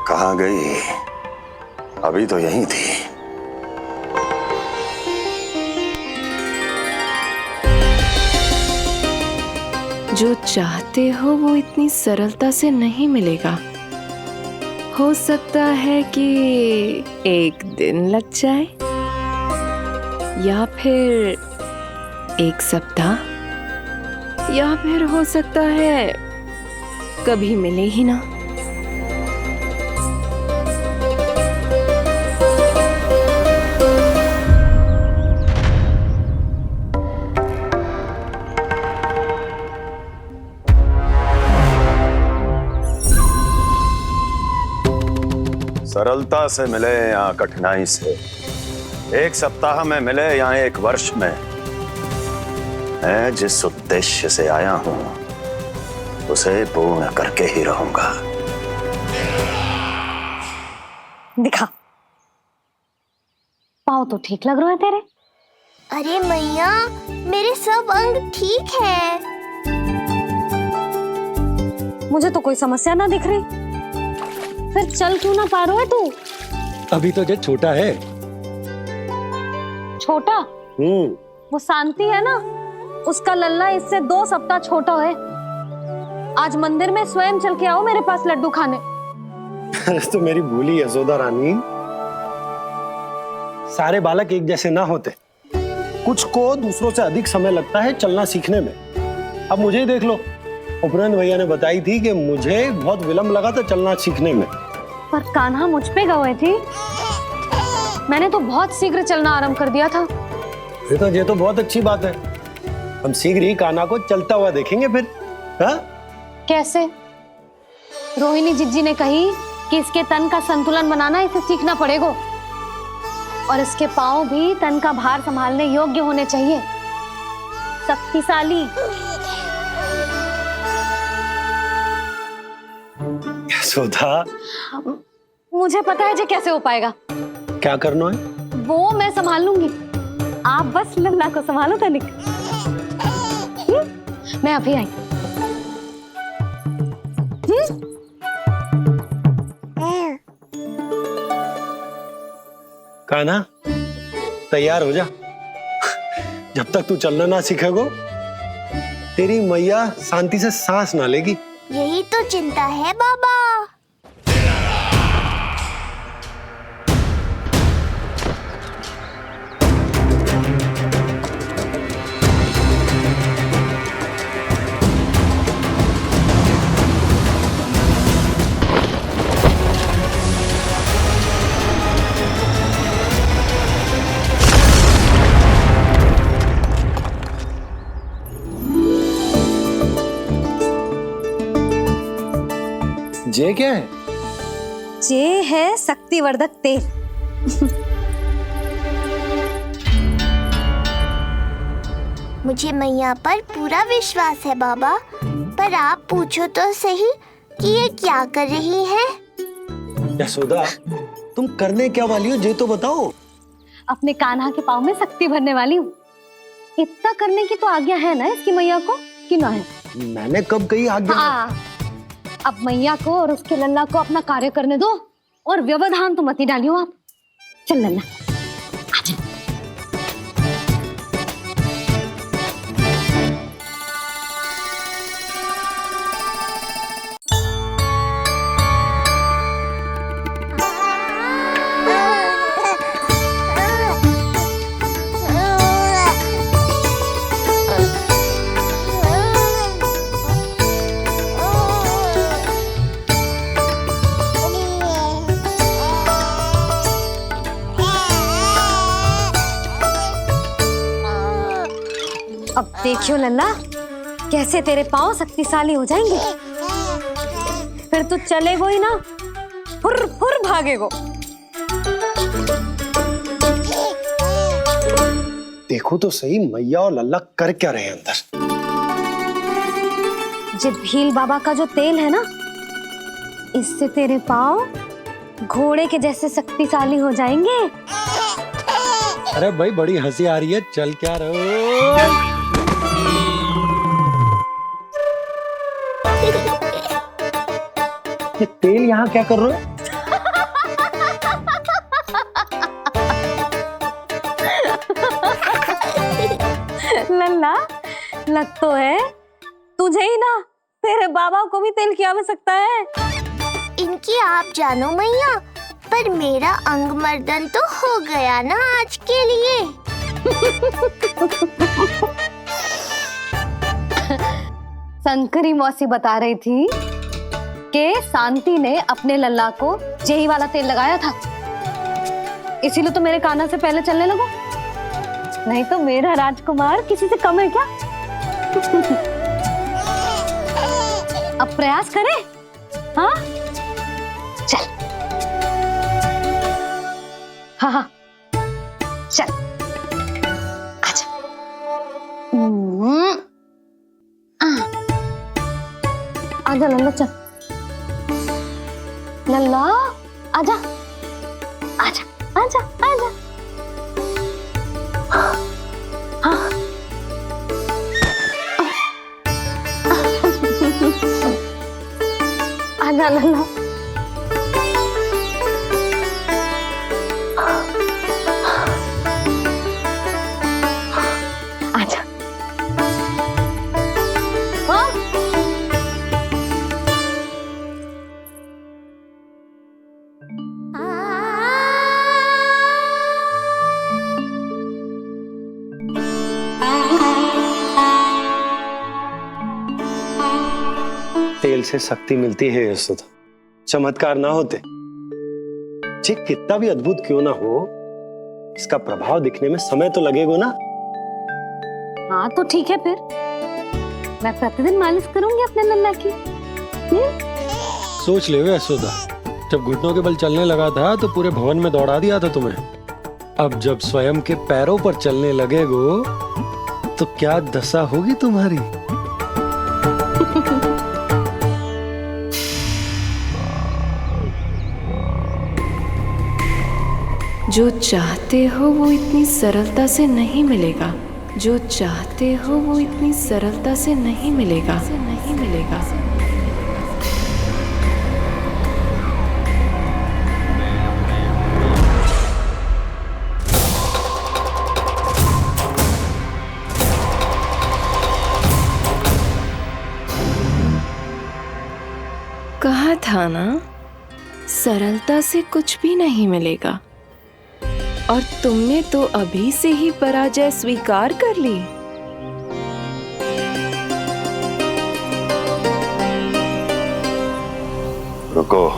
कहाँ गई? अभी तो यहीं थी। जो चाहते हो वो इतनी सरलता से नहीं मिलेगा। हो सकता है कि एक दिन लग जाए या फिर एक सप्ताह, या फिर हो सकता है कभी मिले ही ना। सरलता से मिले या कठिनाई से, एक सप्ताह में मिले या एक वर्ष में, मैं जिस उद्देश्य से आया हूं उसे पूर्ण करके ही रहूंगा। दिखा, पाँव तो ठीक लग रहे हैं तेरे। अरे मैया, मेरे सब अंग ठीक है। मुझे तो कोई समस्या ना दिख रही। फिर चल क्यों ना पा रहा है तू? अभी तो जो छोटा है। छोटा? वो शांति है ना, उसका लल्ला इससे 2 सप्ताह छोटा है। आज मंदिर में स्वयं चल के आओ मेरे पास लड्डू खाने। तो मेरी भूली यशोदा रानी, सारे बालक एक जैसे ना होते। कुछ को दूसरों से अधिक समय लगता है चलना सीखने में। अब मुझे ही देख लो, उपरांत भैया ने बताई थी कि मुझे बहुत विलंब लगा था चलना सीखने में। पर कान्हा मुझ पे गए थी, मैंने तो बहुत शीघ्र चलना आरंभ कर दिया था। ये तो बहुत अच्छी बात है। हम शीघ्र ही कान्हा को चलता हुआ देखेंगे फिर। हाँ? कैसे? रोहिणी जिज्जी ने कही कि इसके तन का संतुलन बनाना इसे सीखना पड़ेगा और इसके पांव भी तन का भार संभालने योग्य होने चाहिए। शक्तिशाली। यशोदा, मुझे पता है जी कैसे हो पाएगा। क्या करना है? वो मैं संभाल लूंगी, आप बस लल्ला को संभालो तनिक। मैं अभी आई। कान्हा तैयार हो जा। जब तक तू चलना ना सीखेगो तेरी मैया शांति से सांस ना लेगी। यही तो चिंता है बाबा। जे क्या है? जे है शक्तिवर्धक तेल। मुझे मैया पर पूरा विश्वास है बाबा, पर आप पूछो तो सही कि ये क्या कर रही है। यशोदा, तुम करने क्या वाली हो ये तो बताओ। अपने कान्हा के पाँव में शक्ति भरने वाली हूँ। इतना करने की तो आज्ञा है ना इसकी मैया को, कि ना है? मैंने कब कही आज्ञा? हाँ, अब मैया को और उसके लल्ला को अपना कार्य करने दो और व्यवधान तो मत ही डालियो आप। चल लल्ला आजा। अब देखियो लल्ला कैसे तेरे पाँव शक्तिशाली हो जाएंगे। फिर तू चलेगो ही ना, फुर फुर भागेगो। देखो तो सही मैया और लल्ला कर क्या रहे हैं अंदर। ये भील बाबा का जो तेल है ना, इससे तेरे पाँव घोड़े के जैसे शक्तिशाली हो जाएंगे। अरे भाई बड़ी हंसी आ रही है, चल क्या रहे। ये तेल यहाँ क्या कर रहे हो? लल्ला लग तो है तुझे ही ना, तेरे बाबा को भी तेल की आवश्यकता है। इनकी आप जानो मैया, पर मेरा अंग मर्दन तो हो गया ना आज के लिए। शंकरी मौसी बता रही थी कि शांति ने अपने लल्ला को यही वाला तेल लगाया था, इसीलिए तो मेरे कान्हा से पहले चलने लगो। नहीं तो मेरा राजकुमार किसी से कम है क्या? अब प्रयास करें? हाँ चल। हाँ चल आजा। आजा लल्ला, चल लल्ला आजा आजा आजा आजा। हाँ आजा लल्ला। आजा। हाँ तेल से शक्ति मिलती है यशोदा, चमत्कार ना होते। जी कितना भी अद्भुत क्यों ना हो, इसका प्रभाव दिखने में समय तो लगेगा ना। हाँ तो ठीक है, फिर मैं प्रतिदिन मालिश करूंगी अपने लल्ला की। सोच ले यशोदा, जब घुटनों के बल चलने लगा था तो पूरे भवन में दौड़ा दिया था तुम्हें। अब जब स्वयं के पैरों पर चलने लगेगो तो क्या दशा होगी तुम्हारी। जो चाहते हो वो इतनी सरलता से नहीं मिलेगा। जो चाहते हो वो इतनी सरलता से नहीं मिलेगा, नहीं मिलेगा। कहा था ना, सरलता से कुछ भी नहीं मिलेगा। और तुमने तो अभी से ही पराजय स्वीकार कर ली। रुको।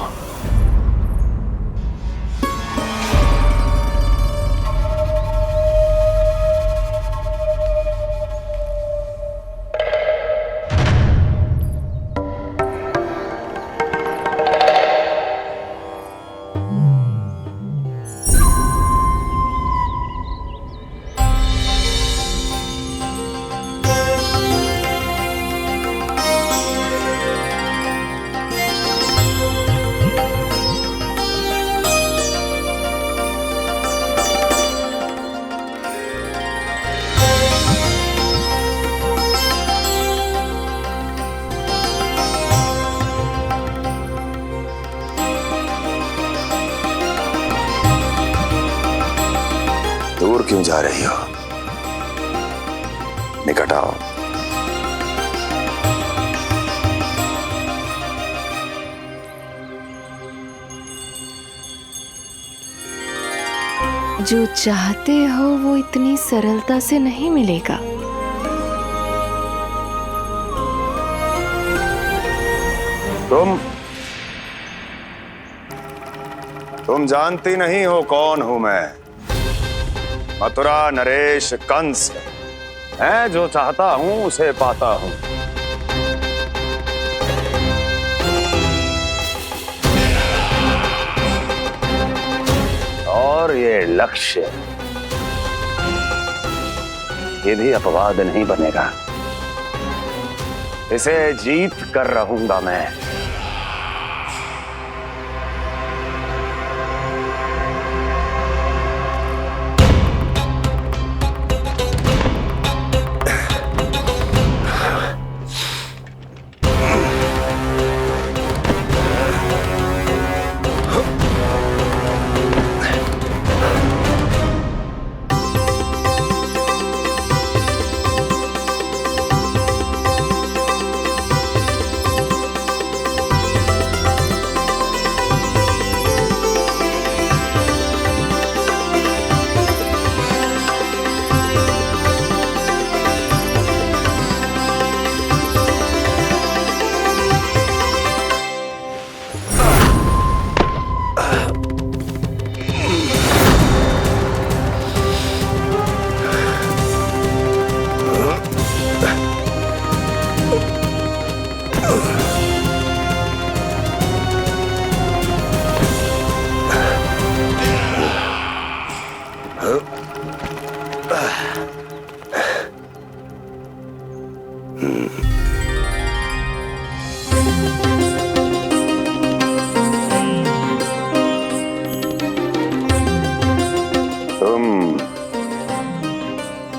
दूर क्यों जा रही हो? निकट आओ। जो चाहते हो वो इतनी सरलता से नहीं मिलेगा। तुम जानती नहीं हो कौन हूं मैं। मथुरा नरेश कंस है, जो चाहता हूं उसे पाता हूं। और ये लक्ष्य, ये भी अपवाद नहीं बनेगा। इसे जीत कर रहूंगा मैं।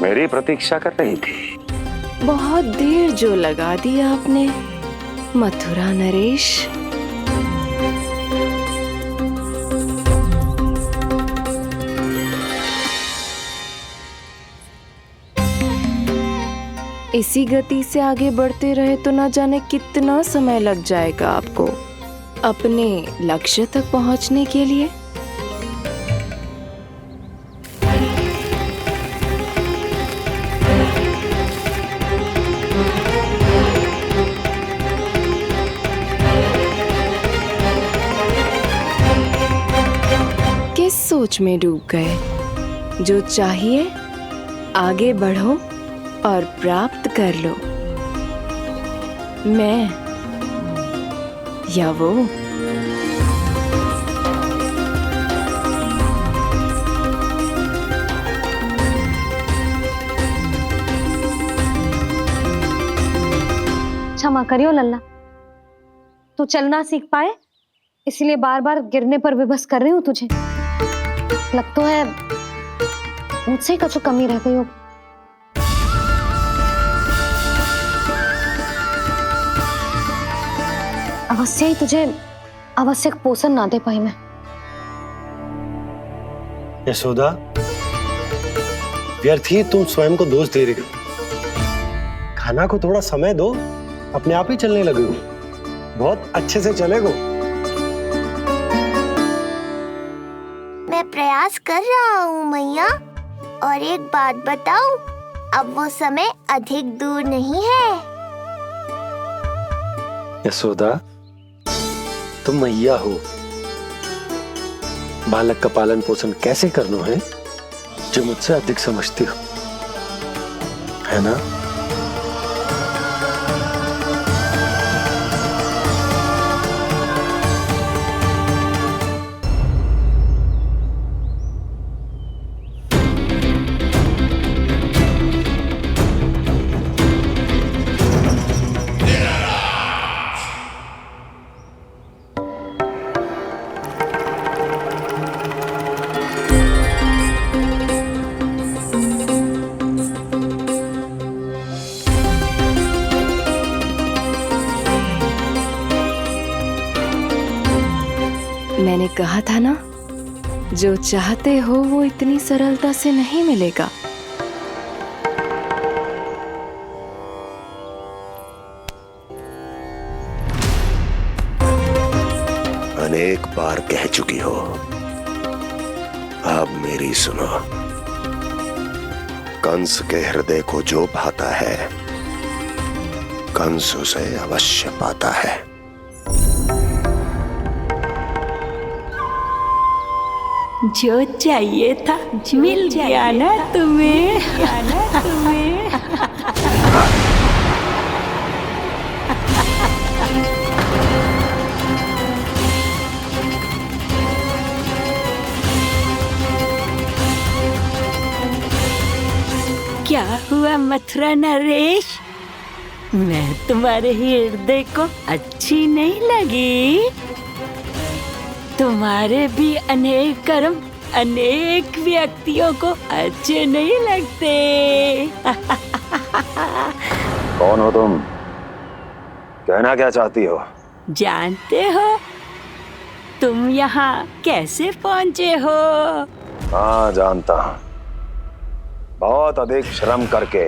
मेरी प्रतीक्षा कर रही थी। बहुत देर जो लगा दी आपने मथुरा नरेश। इसी गति से आगे बढ़ते रहे तो ना जाने कितना समय लग जाएगा आपको अपने लक्ष्य तक पहुंचने के लिए। किस सोच में डूब गए? जो चाहिए आगे बढ़ो और प्राप्त कर लो। मैं या वो? क्षमा करियो लल्ला, तू चलना सीख पाए इसलिए बार बार गिरने पर विवश कर रही हूँ तुझे। लगता है मुझसे कछु कमी रह गई हो। अवश्य ही तुझे आवश्यक पोषण ना दे पाई मैं। यशोदा, व्यर्थ ही तुम स्वयं को दोष दे रही हो। खाना को थोड़ा समय दो, अपने आप ही चलने लगेगो, बहुत अच्छे से चलेगो। मैं प्रयास कर रहा हूँ मैया, और एक बात बताऊं, अब वो समय अधिक दूर नहीं है। यशोदा, तुम मैया हो, बालक का पालन पोषण कैसे करना है जो मुझसे अधिक समझती हो, है ना? मैंने कहा था ना, जो चाहते हो वो इतनी सरलता से नहीं मिलेगा। अनेक बार कह चुकी हो, अब मेरी सुनो। कंस के हृदय को जो भाता है, कंस उसे अवश्य पाता है। जो चाहिए था मिल गया ना तुम्हें। क्या हुआ मथुरा नरेश, मैं तुम्हारे हृदय को अच्छी नहीं लगी? तुम्हारे भी अनेक कर्म अनेक व्यक्तियों को अच्छे नहीं लगते। कौन हो तुम? कहना क्या चाहती हो? जानते हो तुम यहाँ कैसे पहुँचे हो? हाँ, जानता हूँ। बहुत अधिक श्रम करके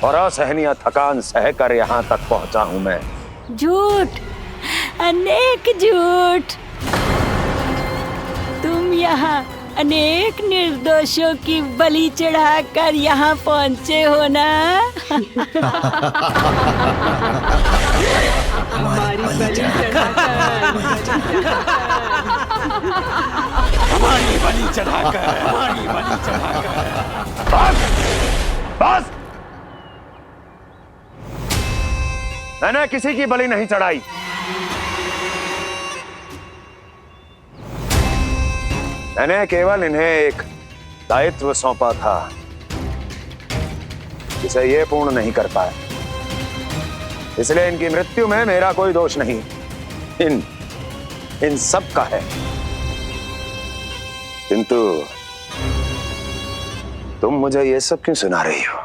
और असहनीय थकान सहकर यहाँ तक पहुँचा हूँ मैं। झूठ, अनेक झूठ। तुम यहाँ अनेक निर्दोषों की बलि चढ़ाकर यहाँ पहुँचे हो ना? हमारी बलि चढ़ाकर, बस! मैंने किसी की बलि नहीं चढ़ाई। मैंने केवल इन्हें एक दायित्व सौंपा था, जिसे ये पूर्ण नहीं कर पाए। इसलिए इनकी मृत्यु में मेरा कोई दोष नहीं, इन सब का है। किंतु तुम मुझे ये सब क्यों सुना रही हो?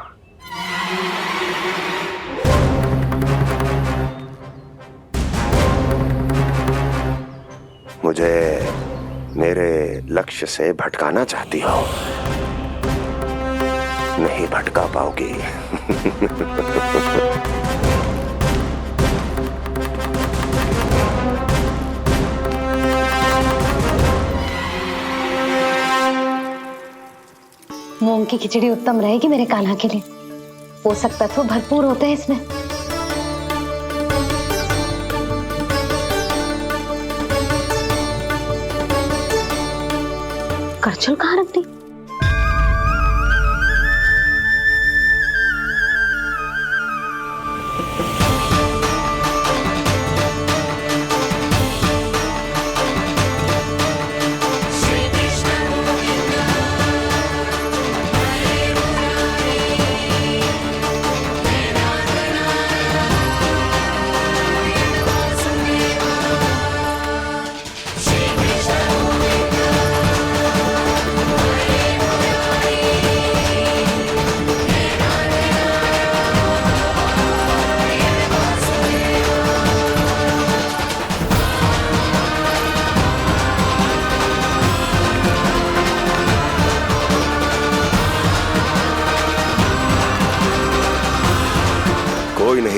मुझे मेरे लक्ष्य से भटकाना चाहती हो? नहीं भटका पाओगी। मूंग की खिचड़ी उत्तम रहेगी मेरे कान्हा के लिए। पोषक तत्व भरपूर होते हैं इसमें। करछुल कहाँ रख दी?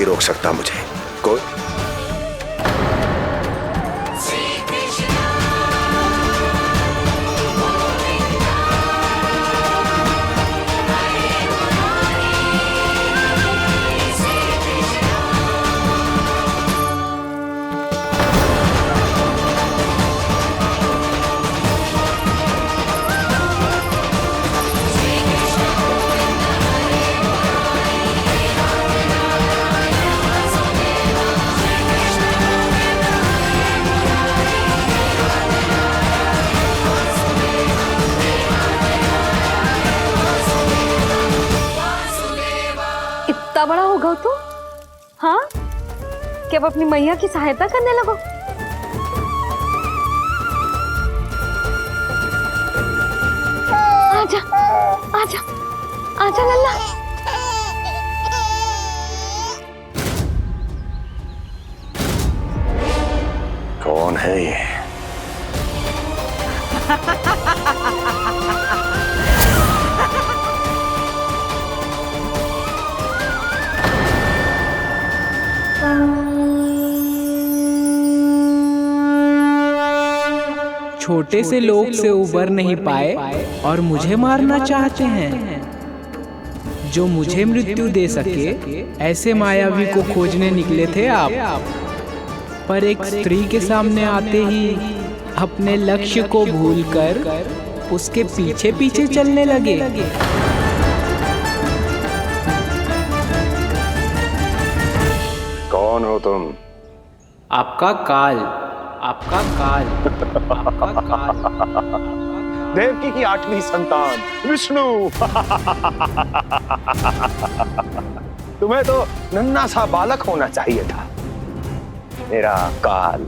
रोक सकता मुझे कोई। इतना बड़ा हो गया तू? हाँ, कि अब अपनी मैया की सहायता करने लगो। आजा, आजा, आजा लल्ला। कौन है ये? छोटे से लोग से उबर नहीं पाए और मुझे मारना चाहते हैं। जो मुझे मृत्यु दे सके ऐसे मायावी को खोजने निकले थे आप, पर एक स्त्री के सामने आते ही अपने लक्ष्य को भूलकर उसके पीछे पीछे चलने लगे। कौन हो तुम? आपका काल, आपका काल, आपका काल। देवकी की 8वीं संतान विष्णु। तुम्हें तो नन्हा सा बालक होना चाहिए था, मेरा काल।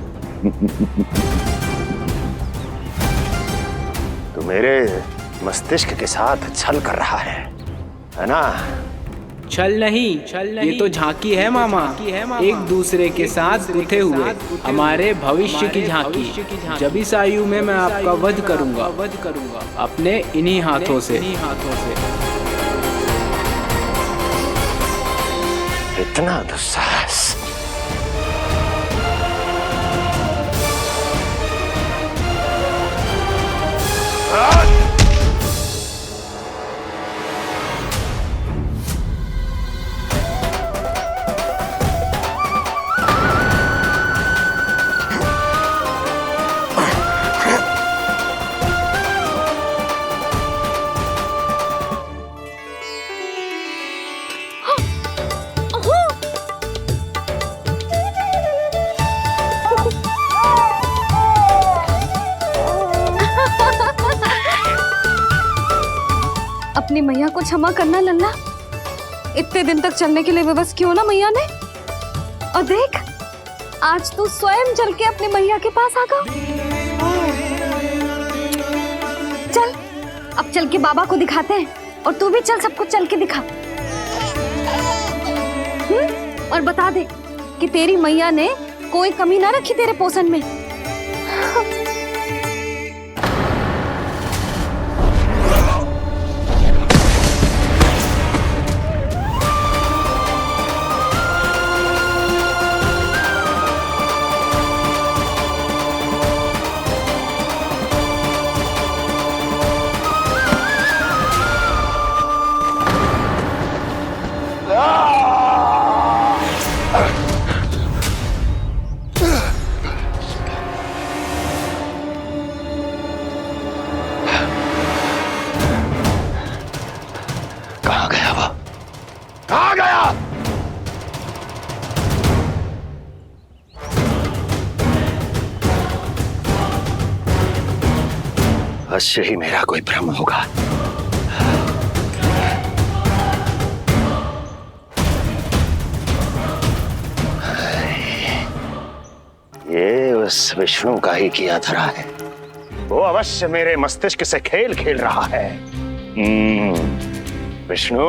तो मेरे मस्तिष्क के साथ छल कर रहा है ना? छल नहीं, ये तो झांकी है मामा। एक दूसरे के साथ गुथे हुए हमारे भविष्य की झांकी। जब इस आयु में मैं आपका वध करूंगा अपने इन्हीं हाथों से। इतना दुस्साहस! अपनी मैया को क्षमा करना लल्ला। इतने दिन तक चलने के लिए विवश क्यों ना मैया ने। और देख, आज तू स्वयं चल के अपनी मैया के पास आ गया। चल, अब चल के बाबा को दिखाते हैं। और तू भी चल, सबको चल के दिखा। और बता दे कि तेरी मैया ने कोई कमी ना रखी तेरे पोषण में। अवश्य ही मेरा कोई भ्रम होगा। ये उस विष्णु का ही किया धरा है। वो अवश्य मेरे मस्तिष्क से खेल खेल रहा है। विष्णु,